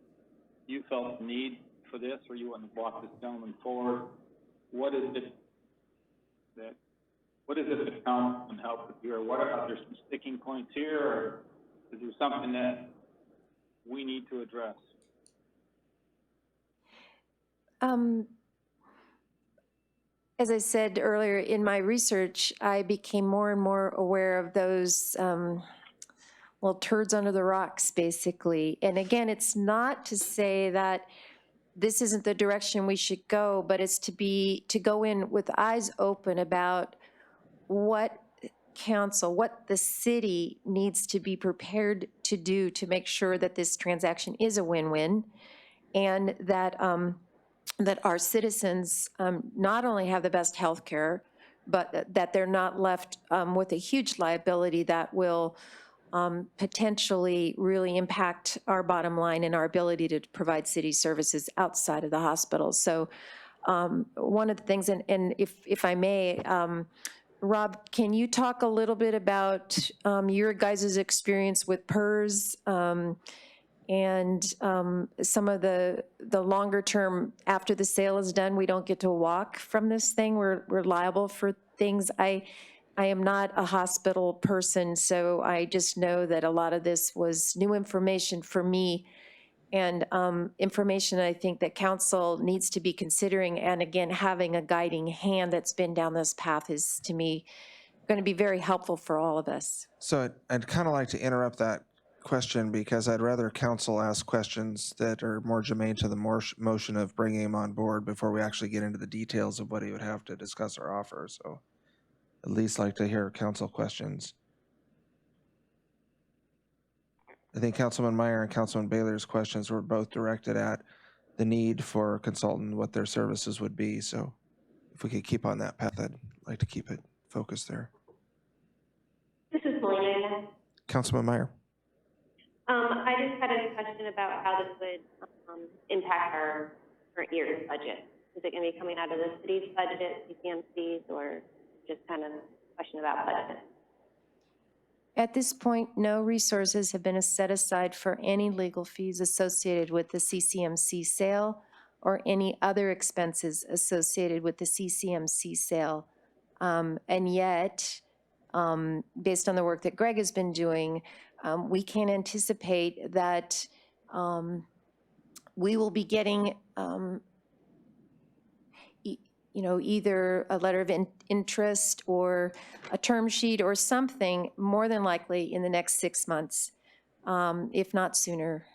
[SPEAKER 3] you felt the need for this, or you want to walk this gentleman forward. What is it that councilman helped with you, or what are there some sticking points here, or is there something that we need to address?
[SPEAKER 10] As I said earlier, in my research, I became more and more aware of those turds under the rocks, basically. And again, it's not to say that this isn't the direction we should go, but it's to go in with eyes open about what council, what the city needs to be prepared to do to make sure that this transaction is a win-win, and that that our citizens not only have the best health care, but that they're not left with a huge liability that will potentially really impact our bottom line and our ability to provide city services outside of the hospital. So one of the things, and if I may, Rob, can you talk a little bit about your guys' experience with PERS and some of the longer term, after the sale is done, we don't get to walk from this thing, we're liable for things. I am not a hospital person, so I just know that a lot of this was new information for me, and information I think that council needs to be considering. And again, having a guiding hand that's been down this path is, to me, going to be very helpful for all of us.
[SPEAKER 6] So I'd kind of like to interrupt that question because I'd rather council ask questions that are more germane to the motion of bringing him on board before we actually get into the details of what he would have to discuss or offer. So at least like to hear council questions. I think Councilman Meyer and Councilman Baylor's questions were both directed at the need for a consultant, what their services would be. So if we could keep on that path, I'd like to keep it focused there.
[SPEAKER 7] This is Melina.
[SPEAKER 6] Councilman Meyer.
[SPEAKER 7] I just had a question about how this would impact our current year's budget. Is it going to be coming out of the city's budget, CCMC's, or just kind of a question about budget?
[SPEAKER 10] At this point, no resources have been set aside for any legal fees associated with the CCMC sale or any other expenses associated with the CCMC sale. And yet, based on the work that Greg has been doing, we can anticipate that we will be getting either a letter of interest or a term sheet or something, more than likely in the next 6 months, if not sooner.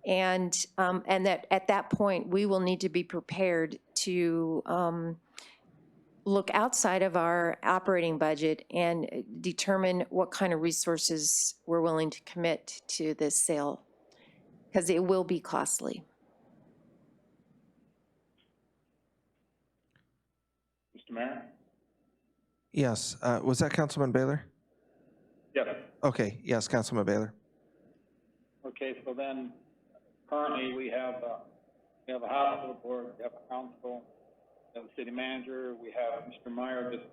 [SPEAKER 10] And that at that point, we will need to be prepared to look outside of our operating budget and determine what kind of resources we're willing to commit to this sale, because it will be costly.
[SPEAKER 3] Mr. Mayor?
[SPEAKER 6] Yes. Was that Councilman Baylor?
[SPEAKER 3] Yes.
[SPEAKER 6] Okay. Yes, Councilman Baylor.
[SPEAKER 3] Okay, so then currently we have a hospital board, we have a council, we have a city manager, we have Mr. Meyer just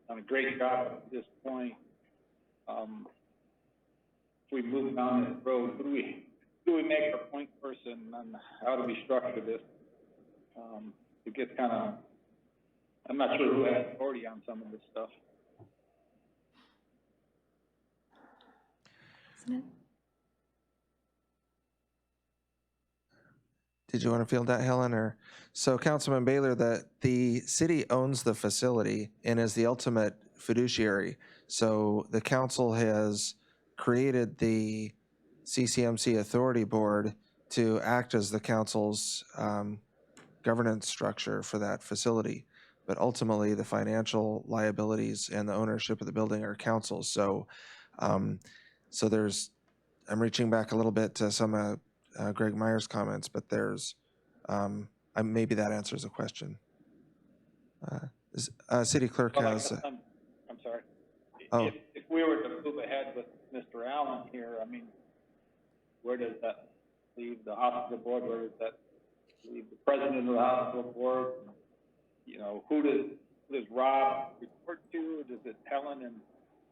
[SPEAKER 3] done a great job at this point. If we move down this road, who do we make our point person on how do we structure this? It gets kind of, I'm not sure who has authority on some of this stuff.
[SPEAKER 10] Isn't it?
[SPEAKER 6] Did you want to field that, Helen? Or so, Councilman Baylor, the city owns the facility and is the ultimate fiduciary. So the council has created the CCMC Authority Board to act as the council's governance structure for that facility. But ultimately, the financial liabilities and the ownership of the building are council's. So, so there's, I'm reaching back a little bit to some Greg Meyer's comments, but there's, maybe that answers the question. City Clerk has.
[SPEAKER 3] I'm sorry.
[SPEAKER 6] Oh.
[SPEAKER 3] If we were to move ahead with Mr. Allen here, I mean, where does that leave the hospital board? Where does that leave the president of the hospital board? You know, who does Rob report to? Does it Helen? And,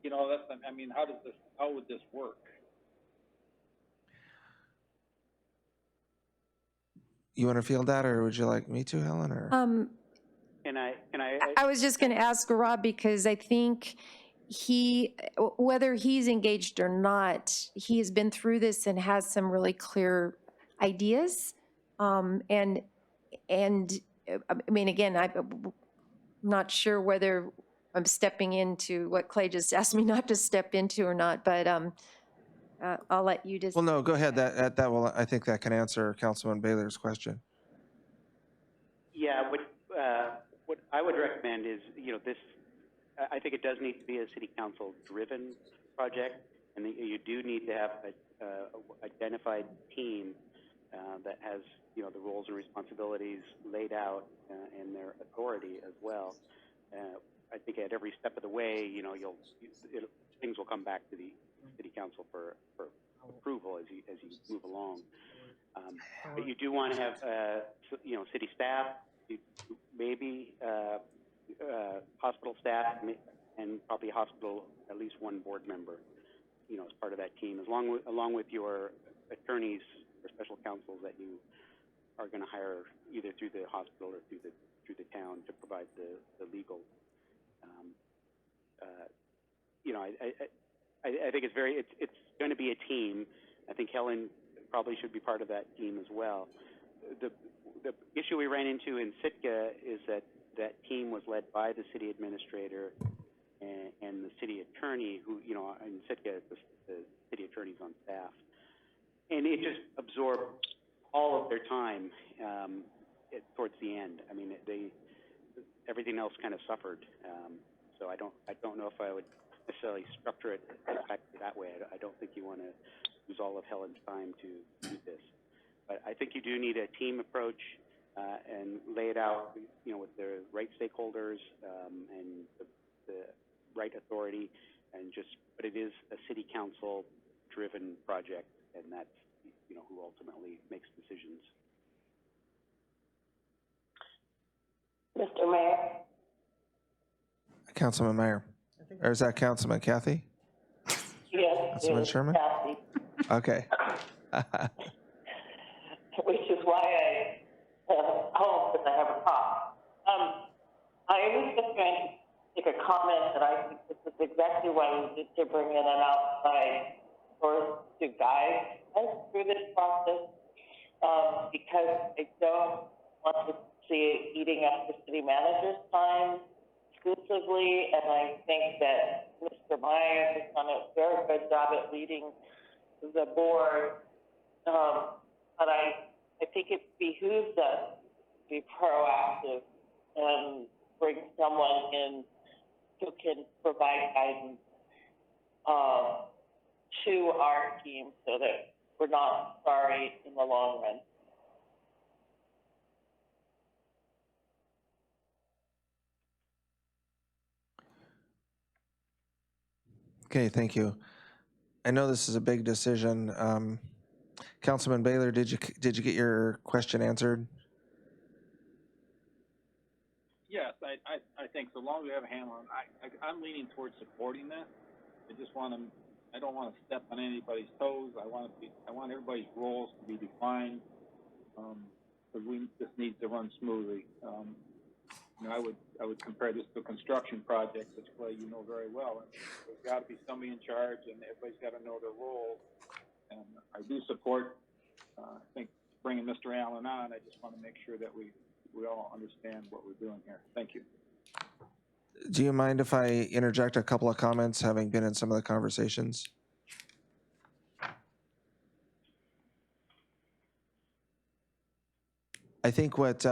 [SPEAKER 3] you know, that's, I mean, how would this work?
[SPEAKER 6] You want to field that, or would you like me to, Helen? Or
[SPEAKER 10] I was just going to ask Rob, because I think whether he's engaged or not, he has been through this and has some really clear ideas. And I mean, again, I'm not sure whether I'm stepping into what Clay just asked me not to step into or not, but I'll let you just.
[SPEAKER 6] well, no, go ahead. That will. I think that can answer Councilman Baylor's question.
[SPEAKER 11] Yeah, what I would recommend is, you know, this, I think it does need to be a city council driven project, and you do need to have a identified team that has, you know, the roles and responsibilities laid out and their authority as well. I think at every step of the way, you know, things will come back to the city council for approval as you move along. But you do want to have, you know, city staff, maybe hospital staff, and probably hospital, at least one board member, you know, as part of that team, along with your attorneys or special counsels that you are going to hire either through the hospital or through the town to provide the legal. You know, I think it's going to be a team. I think Helen probably should be part of that team as well. The issue we ran into in Sitka is that that team was led by the city administrator and the city attorney, who, you know, in Sitka, the city attorney's on staff. And it just absorbed all of their time towards the end. I mean, everything else kind of suffered. So I don't know if I would necessarily structure it exactly that way. I don't think you want to use all of Helen's time to do this. But I think you do need a team approach and lay it out, you know, with the right stakeholders and the right authority, and but it is a city council driven project, and that's, you know, who ultimately makes decisions.
[SPEAKER 7] Mr. Mayor?
[SPEAKER 6] Councilman Meyer. Or is that Councilman Kathy?
[SPEAKER 7] Yes.
[SPEAKER 6] Councilman Sherman?
[SPEAKER 7] Kathy.
[SPEAKER 6] Okay.
[SPEAKER 7] Which is why because I have a cough. I was just going to make a comment that I think this is exactly why we need to bring in an outside source to guide us through this process, because I don't want to see it eating up the city manager's time exclusively, and I think that Mr. Meyer has done a very good job at leading the board, but I think it behooves us to be proactive and bring someone in who can provide guidance to our team so that we're not sorry in the long run.
[SPEAKER 6] Okay, thank you. I know this is a big decision. Councilman Baylor, did you get your question answered?
[SPEAKER 3] Yes, I think so long as we have a handle on it, I'm leaning towards supporting this. I don't want to step on anybody's toes. I want everybody's roles to be defined, because this needs to run smoothly. You know, I would compare this to a construction project, which Clay, you know very well. And there's got to be somebody in charge, and everybody's got to know their role. And I do support, I think, bringing Mr. Allen on. I just want to make sure that we all understand what we're doing here. Thank you.
[SPEAKER 6] Do you mind if I interject a couple of comments, having been in some of the conversations? I think what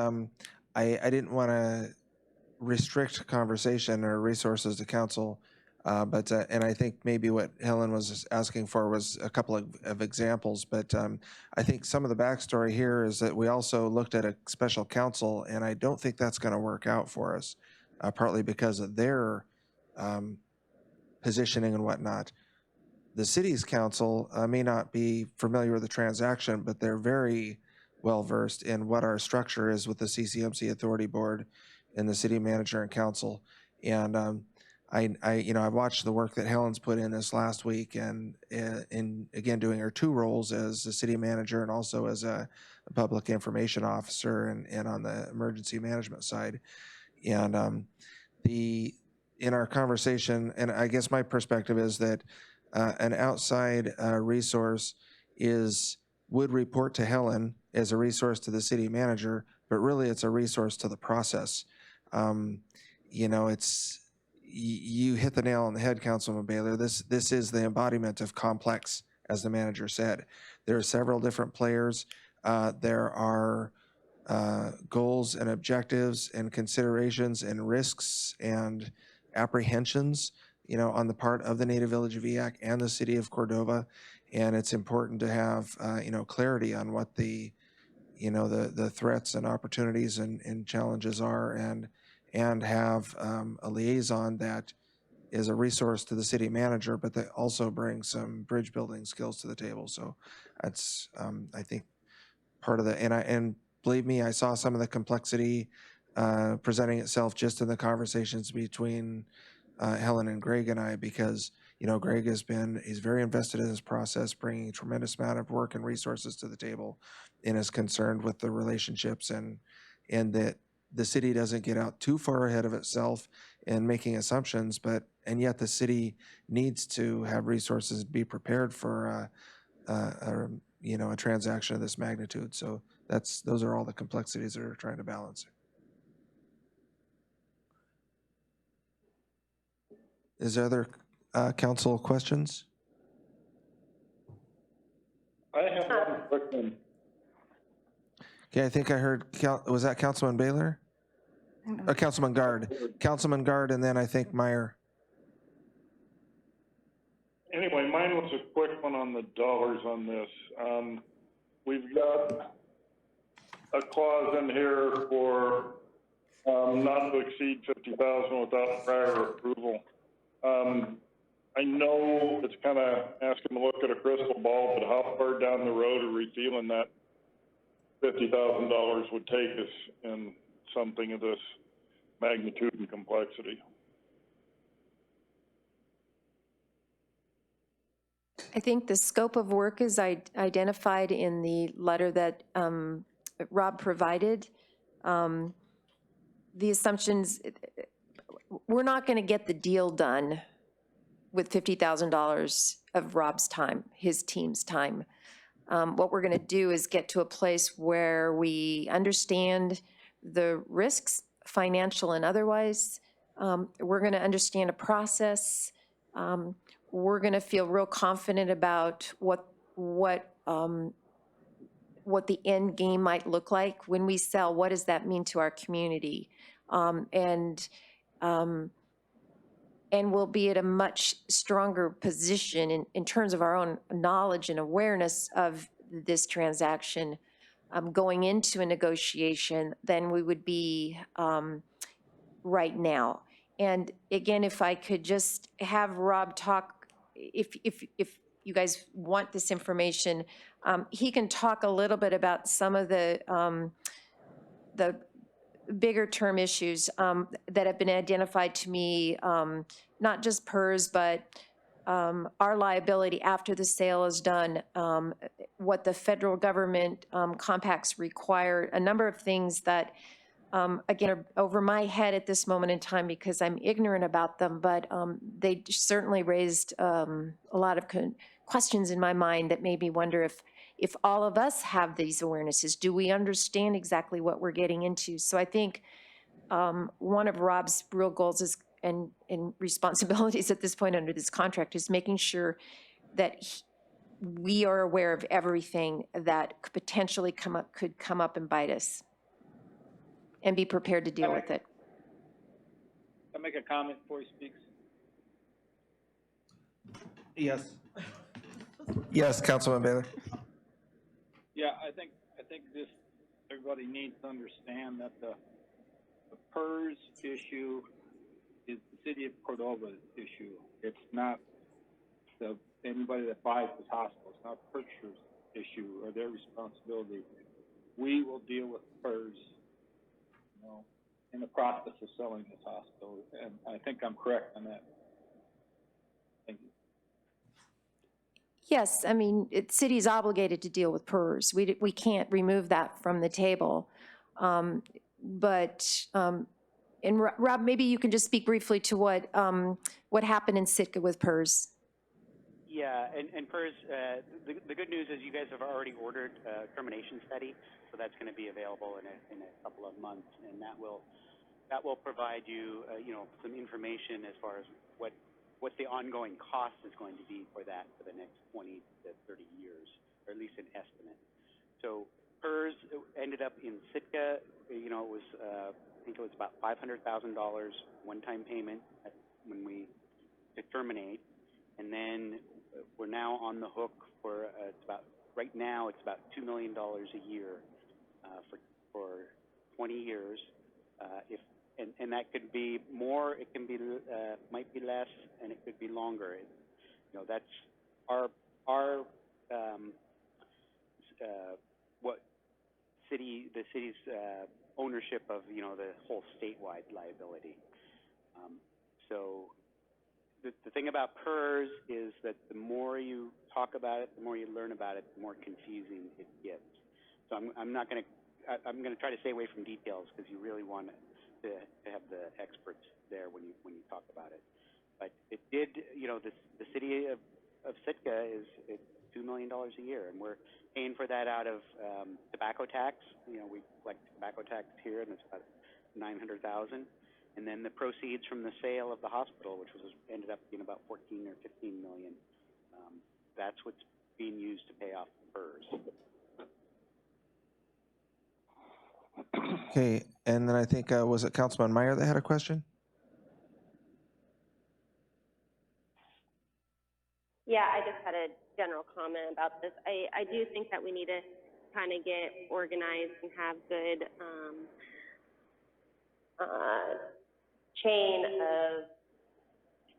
[SPEAKER 6] I didn't want to restrict conversation or resources to council, but and I think maybe what Helen was asking for was a couple of examples, but I think some of the backstory here is that we also looked at a special counsel, and I don't think that's going to work out for us, partly because of their positioning and whatnot. The city's council may not be familiar with the transaction, but they're very well versed in what our structure is with the CCMC Authority Board and the city manager and council. And I watched the work that Helen's put in this last week, and in again doing her two roles as the city manager and also as a public information officer and on the emergency management side. And in our conversation, and I guess my perspective is that an outside resource would report to Helen as a resource to the city manager, but really it's a resource to the process. You know, you hit the nail on the head, Councilman Baylor. This is the embodiment of complex, as the manager said. There are several different players. There are goals and objectives and considerations and risks and apprehensions, you know, on the part of the Native Village of EAC and the city of Cordova. And it's important to have, clarity on what the threats and opportunities and challenges are, and have a liaison that is a resource to the city manager, but that also brings some bridge building skills to the table. So that's, I think, part of the, and believe me, I saw some of the complexity presenting itself just in the conversations between Helen and Greg and I, because Greg he's very invested in this process, bringing a tremendous amount of work and resources to the table, and is concerned with the relationships and that the city doesn't get out too far ahead of itself in making assumptions, and yet the city needs to have resources to be prepared for a a transaction of this magnitude. So those are all the complexities that we're trying to balance. Is there other council questions?
[SPEAKER 3] I have one quick one.
[SPEAKER 6] Okay, I think I heard, was that Councilman Baylor? Or Councilman Guard? Councilman Guard, and then I think Meyer.
[SPEAKER 3] Anyway, mine was a quick one on the dollars on this. We've got a clause in here for not to exceed 50,000 without prior approval. I know it's kind of asking to look at a crystal ball, but how far down the road are we feeling that $50,000 would take us in something of this magnitude and complexity?
[SPEAKER 10] I think the scope of work is identified in the letter that Rob provided. The assumptions, we're not going to get the deal done with $50,000 of Rob's time, his team's time. What we're going to do is get to a place where we understand the risks, financial and otherwise. We're going to understand a process. We're going to feel real confident about what the end game might look like when we sell. What does that mean to our community? And we'll be at a much stronger position in terms of our own knowledge and awareness of this transaction going into a negotiation than we would be right now. And again, if I could just have Rob talk, if you guys want this information, he can talk a little bit about some of the bigger term issues that have been identified to me, not just PERS, but our liability after the sale is done, what the federal government compacts require, a number of things that, again, are over my head at this moment in time because I'm ignorant about them, but they certainly raised a lot of questions in my mind that made me wonder if all of us have these awarenesses, do we understand exactly what we're getting into? So I think one of Rob's real goals is, and responsibilities at this point under this contract is making sure that we are aware of everything that could potentially could come up and bite us and be prepared to deal with it.
[SPEAKER 3] Can I make a comment before he speaks?
[SPEAKER 6] Yes. Yes, Councilman Baylor.
[SPEAKER 3] Yeah, I think this, everybody needs to understand that the PERS issue is the city of Cordova's issue. It's not anybody that buys this hospital. It's not purchaser's issue or their responsibility. We will deal with PERS, in the process of selling this hospital, and I think I'm correct on that. Thank you.
[SPEAKER 10] Yes, I mean, the city's obligated to deal with PERS. We can't remove that from the table. And Rob, maybe you can just speak briefly to what happened in Sitka with PERS.
[SPEAKER 11] Yeah, and PERS, the good news is you guys have already ordered a termination study, so that's going to be available in a couple of months, and that will provide you, some information as far as what the ongoing cost is going to be for that for the next 20 to 30 years, or at least an estimate. So PERS ended up in Sitka. It was I think it was about $500,000 one-time payment when we terminate, and then we're now on the hook for right now it's about $2 million a year for 20 years. And that could be more, it can be might be less, and it could be longer. That's our the city's ownership of the whole statewide liability. So the thing about PERS is that the more you talk about it, the more you learn about it, the more confusing it gets. So I'm going to try to stay away from details because you really want to have the experts there when you talk about it. But it did, the city of Sitka is $2 million million a year, and we're paying for that out of tobacco tax. You know, we collect tobacco tax here, and it's about $900,000, and then the proceeds from the sale of the hospital, which ended up being about 14 or 15 million. That's what's being used to pay off the PERS.
[SPEAKER 6] Okay, and then I think, was it Councilman Meyer that had a question?
[SPEAKER 7] Yeah, I just had a general comment about this. I do think that we need to kind of get organized and have good chain of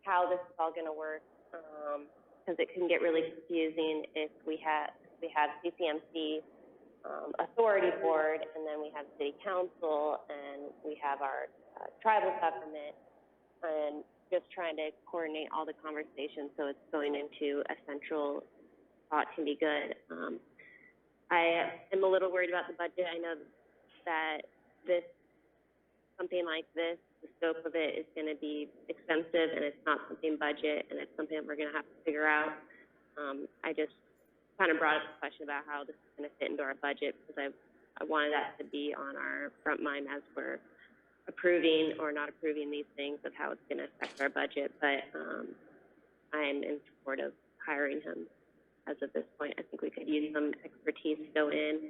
[SPEAKER 7] how this is all going to work, because it can get really confusing if we have CCMC authority board, and then we have city council, and we have our tribal government, and just trying to coordinate all the conversations so it's going into a central thought can be good. I am a little worried about the budget. I know that something like this, the scope of it is going to be expensive, and it's not something budget, and it's something that we're going to have to figure out. I just kind of brought up the question about how this is going to fit into our budget, because I wanted that to be on our front mind as we're approving or not approving these things, of how it's going to affect our budget. But I'm in support of hiring him as of this point. I think we could use some expertise to go in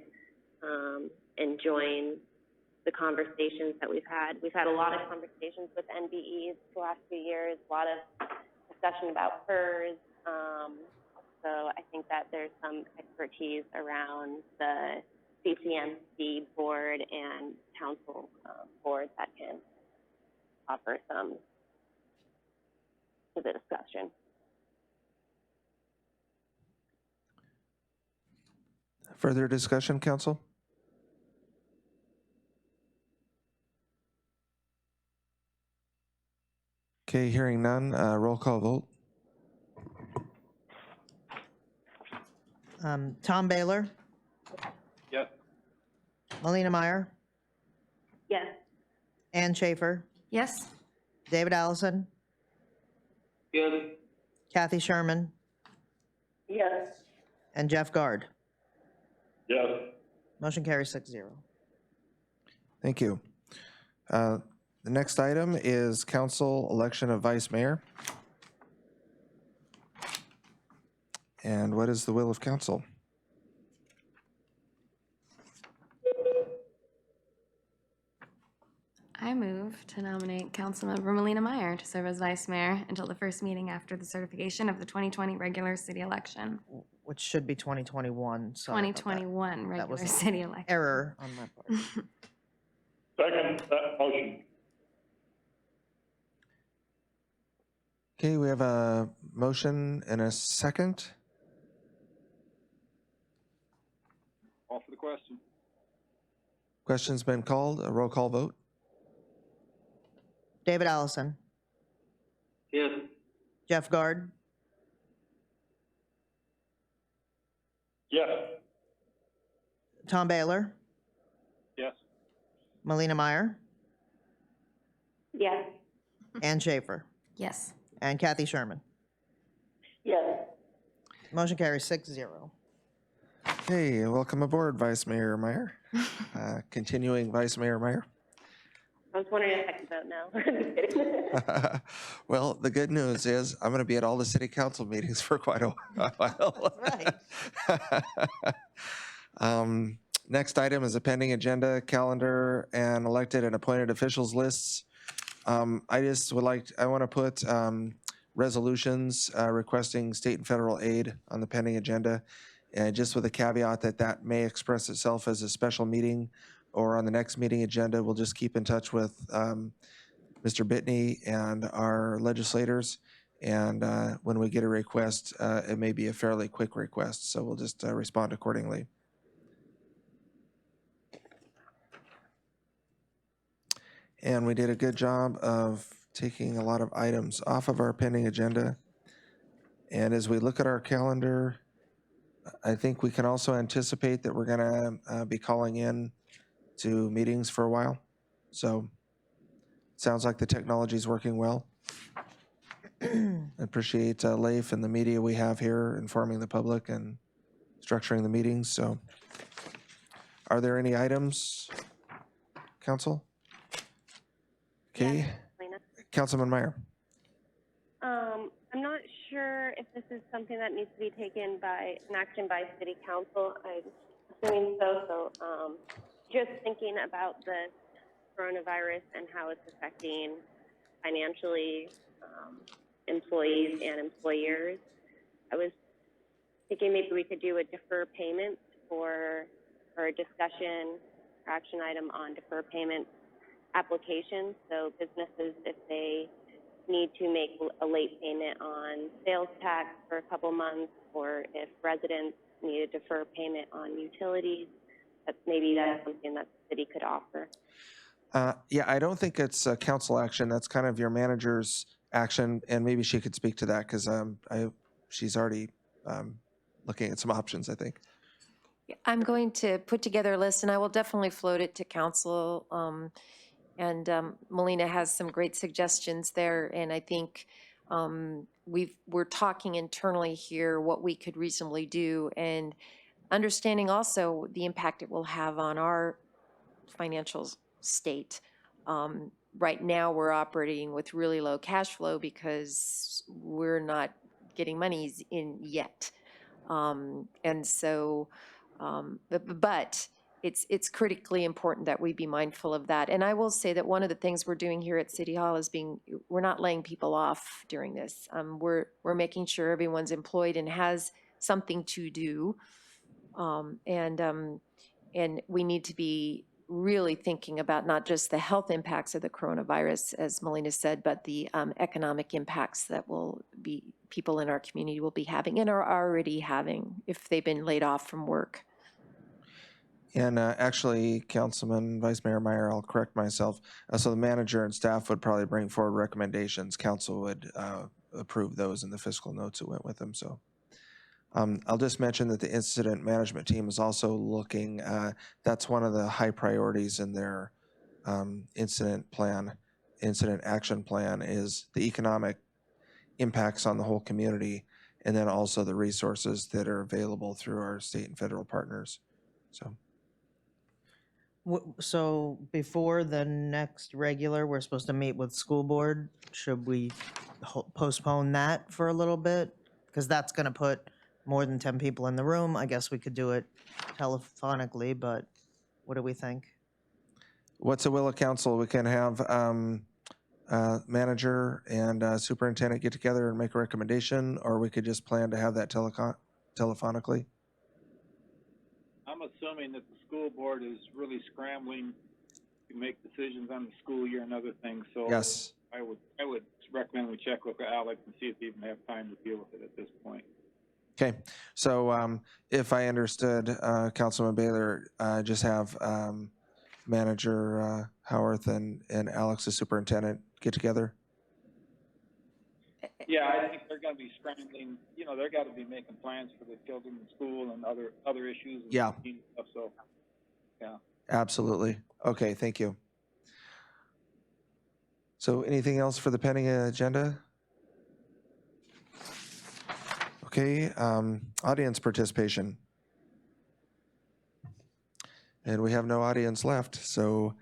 [SPEAKER 7] and join the conversations that we've had. We've had a lot of conversations with NBEs the last few years, a lot of discussion about PERS. So I think that there's some expertise around the CCMC board and council board that can offer some to the discussion.
[SPEAKER 6] Further discussion, council? Okay, hearing none, roll call vote.
[SPEAKER 2] Tom Baylor,
[SPEAKER 3] Yes.
[SPEAKER 2] Melina Meyer,
[SPEAKER 7] Yes.
[SPEAKER 2] Ann Schaefer,
[SPEAKER 4] Yes?
[SPEAKER 2] David Allison,
[SPEAKER 3] Yes.
[SPEAKER 2] Kathy Sherman,
[SPEAKER 7] Yes.
[SPEAKER 2] and Jeff Guard.
[SPEAKER 3] Yes.
[SPEAKER 2] Motion carries 6-0.
[SPEAKER 6] Thank you. The next item is council election of vice mayor. And what is the will of council?
[SPEAKER 4] I move to nominate Councilmember Melina Meyer to serve as vice mayor until the first meeting after the certification of the 2020 regular city election.
[SPEAKER 2] Which should be 2021. Sorry about that.
[SPEAKER 4] 2021
[SPEAKER 2] That was
[SPEAKER 4] regular
[SPEAKER 2] an
[SPEAKER 4] city election.
[SPEAKER 2] error on my part.
[SPEAKER 3] Second that motion.
[SPEAKER 6] Okay, we have a motion and a second.
[SPEAKER 3] Call for the question.
[SPEAKER 6] Question's been called. A roll call vote.
[SPEAKER 2] David Allison,
[SPEAKER 3] Yes.
[SPEAKER 2] Jeff Guard,
[SPEAKER 3] Yes.
[SPEAKER 2] Tom Baylor,
[SPEAKER 3] Yes.
[SPEAKER 2] Melina Meyer,
[SPEAKER 7] Yes.
[SPEAKER 2] Ann Schaefer,
[SPEAKER 4] Yes.
[SPEAKER 2] and Kathy Sherman.
[SPEAKER 7] Yes.
[SPEAKER 2] Motion carries 6-0.
[SPEAKER 6] Okay, welcome aboard, Vice Mayor Meyer. Continuing Vice Mayor Meyer.
[SPEAKER 7] I was wondering if I could vote now. I'm just kidding.
[SPEAKER 6] Well, the good news is I'm going to be at all the city council meetings for quite a while.
[SPEAKER 2] Right.
[SPEAKER 6] Next item is a pending agenda, calendar, and elected and appointed officials lists. I want to put resolutions requesting state and federal aid on the pending agenda, and just with a caveat that may express itself as a special meeting or on the next meeting agenda. We'll just keep in touch with Mr. Bitney and our legislators, and when we get a request, it may be a fairly quick request, so we'll just respond accordingly. And we did a good job of taking a lot of items off of our pending agenda. And as we look at our calendar, I think we can also anticipate that we're going to be calling in to meetings for a while. So it sounds like the technology is working well. I appreciate Leif and the media we have here informing the public, and structuring the meetings. So are there any items, council? Okay,
[SPEAKER 7] Lena?
[SPEAKER 6] Councilman Meyer.
[SPEAKER 7] I'm not sure if this is something that needs to be taken by an action by city council. I'm assuming so. Just thinking about the coronavirus and how it's affecting financially employees and employers. I was thinking maybe we could do a defer payment or a discussion or action item on defer payment applications. So businesses, if they need to make a late payment on sales tax for a couple months, or if residents need a defer payment on utilities, that's something that the city could offer.
[SPEAKER 6] Yeah, I don't think it's council action. That's kind of your manager's action, and maybe she could speak to that because she's already looking at some options, I think.
[SPEAKER 10] I'm going to put together a list, and I will definitely float it to council. And Melina has some great suggestions there, and I think we're talking internally here what we could reasonably do, and understanding also the impact it will have on our financial state. Right now, we're operating with really low cash flow because we're not getting monies in yet. And so, but it's critically important that we be mindful of that. And I will say that one of the things we're doing here at City Hall is we're not laying people off during this. We're making sure everyone's employed and has something to do. And we need to be really thinking about not just the health impacts of the coronavirus, as Melina said, but the economic impacts that people in our community will be having and are already having if they've been laid off from work.
[SPEAKER 6] And actually, Councilman Vice Mayor Meyer, I'll correct myself. So the manager and staff would probably bring forward recommendations. Council would approve those in the fiscal notes that went with them. So I'll just mention that the incident management team is also looking, that's one of the high priorities in their incident action plan is the economic impacts on the whole community, and then also the resources that are available through our state and federal partners.
[SPEAKER 2] So before the next regular, we're supposed to meet with school board. Should we postpone that for a little bit? Because that's going to put more than 10 people in the room. I guess we could do it telephonically, but what do we think?
[SPEAKER 6] What's the will of council? We can have manager and superintendent get together and make a recommendation, or we could just plan to have that telephonically.
[SPEAKER 3] I'm assuming that the school board is really scrambling to make decisions on the school year and other things, so
[SPEAKER 6] Yes.
[SPEAKER 3] I would recommend we check with Alex and see if they even have time to deal with it at this point.
[SPEAKER 6] Okay, so if I understood Councilman Baylor, just have Manager Howarth and Alex, the superintendent, get together?
[SPEAKER 3] Yeah, I think they're going to be scrambling. You know, they're got to be making plans for the children in school and other issues. And
[SPEAKER 6] Yeah.
[SPEAKER 3] Stuff, so, yeah.
[SPEAKER 6] Absolutely. Okay, thank you. So anything else for the pending agenda? Okay, audience participation. And we have no audience left, so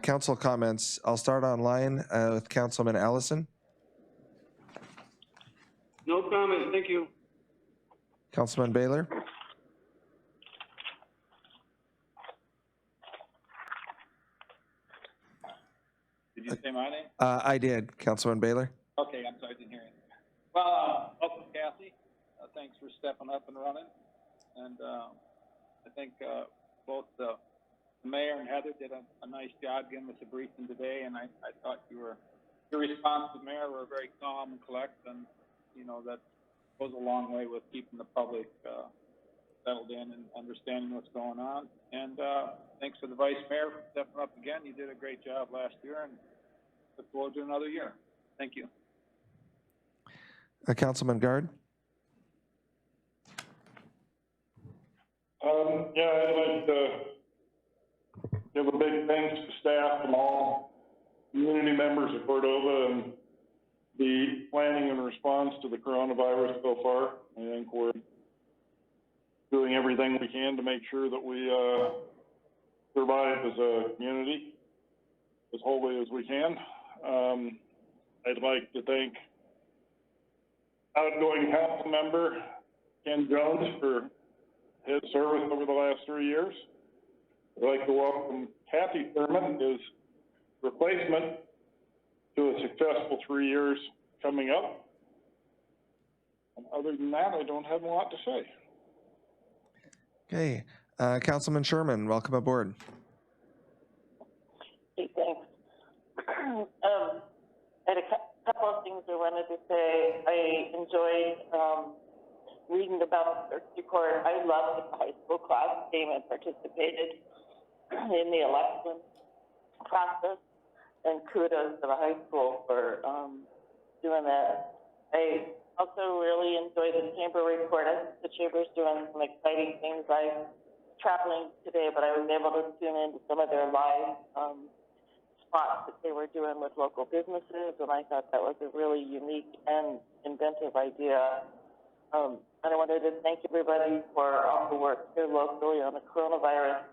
[SPEAKER 6] council comments. I'll start online with Councilman Allison.
[SPEAKER 3] No comment, thank you.
[SPEAKER 6] Councilman Baylor.
[SPEAKER 3] Did you say my name?
[SPEAKER 6] I did, Councilman Baylor.
[SPEAKER 3] Okay, I'm sorry, I didn't hear you. Well, welcome, Kathy. Thanks for stepping up and running. And I think both the mayor and Heather did a nice job giving us a briefing today, and I thought your response to the mayor were very calm and collect, and you know that goes a long way with keeping the public settled in and understanding what's going on. And thanks to the vice mayor for stepping up again. You did a great job last year, and look forward to another year. Thank you.
[SPEAKER 6] Councilman Guard.
[SPEAKER 12] Yeah, I'd like to give a big thanks to staff and all community members of Cordova and the planning and response to the coronavirus so far. I think we're doing everything we can to make sure that we, survive as a community as wholly as we can. I'd like to thank outgoing council member Ken Jones for his service over the last 3 years. I'd like to welcome Kathy Thurman, his replacement, to a successful 3 years coming up. And other than that, I don't have a lot to say.
[SPEAKER 6] Okay, Councilman Sherman, welcome aboard.
[SPEAKER 13] Hey, thanks. I had a couple of things I wanted to say. I enjoyed reading about the search report. I loved the high school class came and participated in the election process, and kudos to the high school for doing that. I also really enjoyed the chamber report. I think the chamber's doing some exciting things. I was traveling today, but I was able to tune into some of their live spots that they were doing with local businesses, and I thought that was a really unique and inventive idea. And I wanted to thank everybody for all the work here locally on the coronavirus.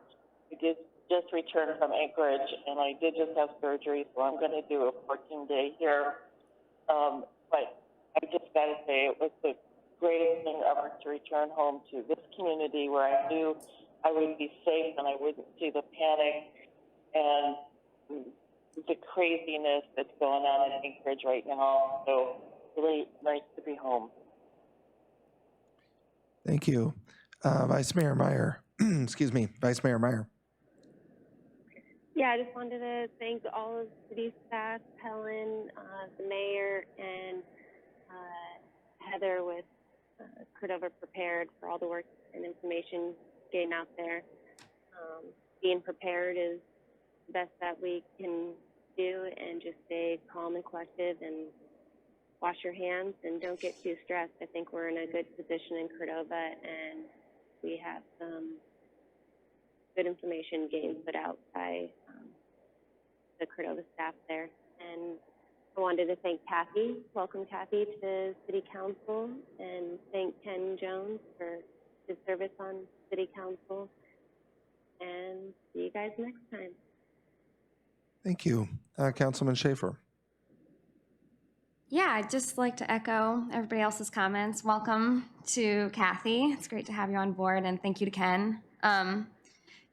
[SPEAKER 13] I did just return from Anchorage, and I did just have surgery, so I'm going to do a 14-day here. But I just got to say, it was the greatest thing ever to return home to this community where I knew I would be safe and I wouldn't see the panic and the craziness that's going on in Anchorage right now. So really nice to be home.
[SPEAKER 6] Thank you. Vice Mayor Meyer, excuse me, Vice Mayor Meyer.
[SPEAKER 7] Yeah, I just wanted to thank all of city staff, Helen, the mayor, and Heather with Cordova Prepared for all the work and information getting out there. Being prepared is the best that we can do, and just stay calm and collected and wash your hands and don't get too stressed. I think we're in a good position in Cordova, and we have some good information getting put out by the Cordova staff there. And I wanted to thank Kathy, welcome Kathy to City Council, and thank Ken Jones for his service on City Council. And see you guys next time.
[SPEAKER 6] Thank you. Councilman Schaefer.
[SPEAKER 4] Yeah, I'd just like to echo everybody else's comments. Welcome to Kathy. It's great to have you on board, and thank you to Ken. And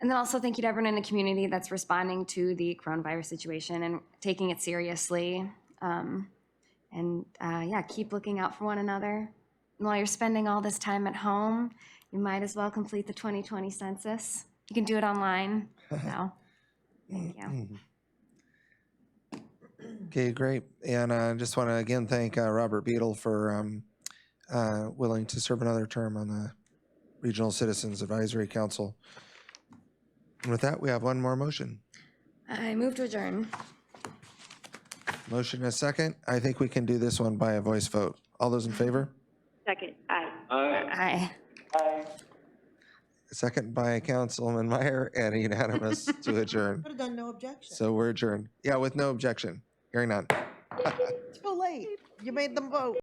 [SPEAKER 4] then also thank you to everyone in the community that's responding to the coronavirus situation and taking it seriously. Yeah, keep looking out for one another. And while you're spending all this time at home, you might as well complete the 2020 census. You can do it online now. Thank you.
[SPEAKER 6] Okay, great. And I just want to again thank Robert Beadle for willing to serve another term on the Regional Citizens Advisory Council. And with that, we have one more motion.
[SPEAKER 4] I move to adjourn.
[SPEAKER 6] Motion and a second. I think we can do this one by a voice vote. All those in favor?
[SPEAKER 7] Second, aye.
[SPEAKER 4] Aye.
[SPEAKER 6] Second by Councilman Meyer, and unanimous to adjourn.
[SPEAKER 2] Would have done no objection.
[SPEAKER 6] So we're adjourned. Yeah, with no objection. Hearing none.
[SPEAKER 2] Too late. You made them vote.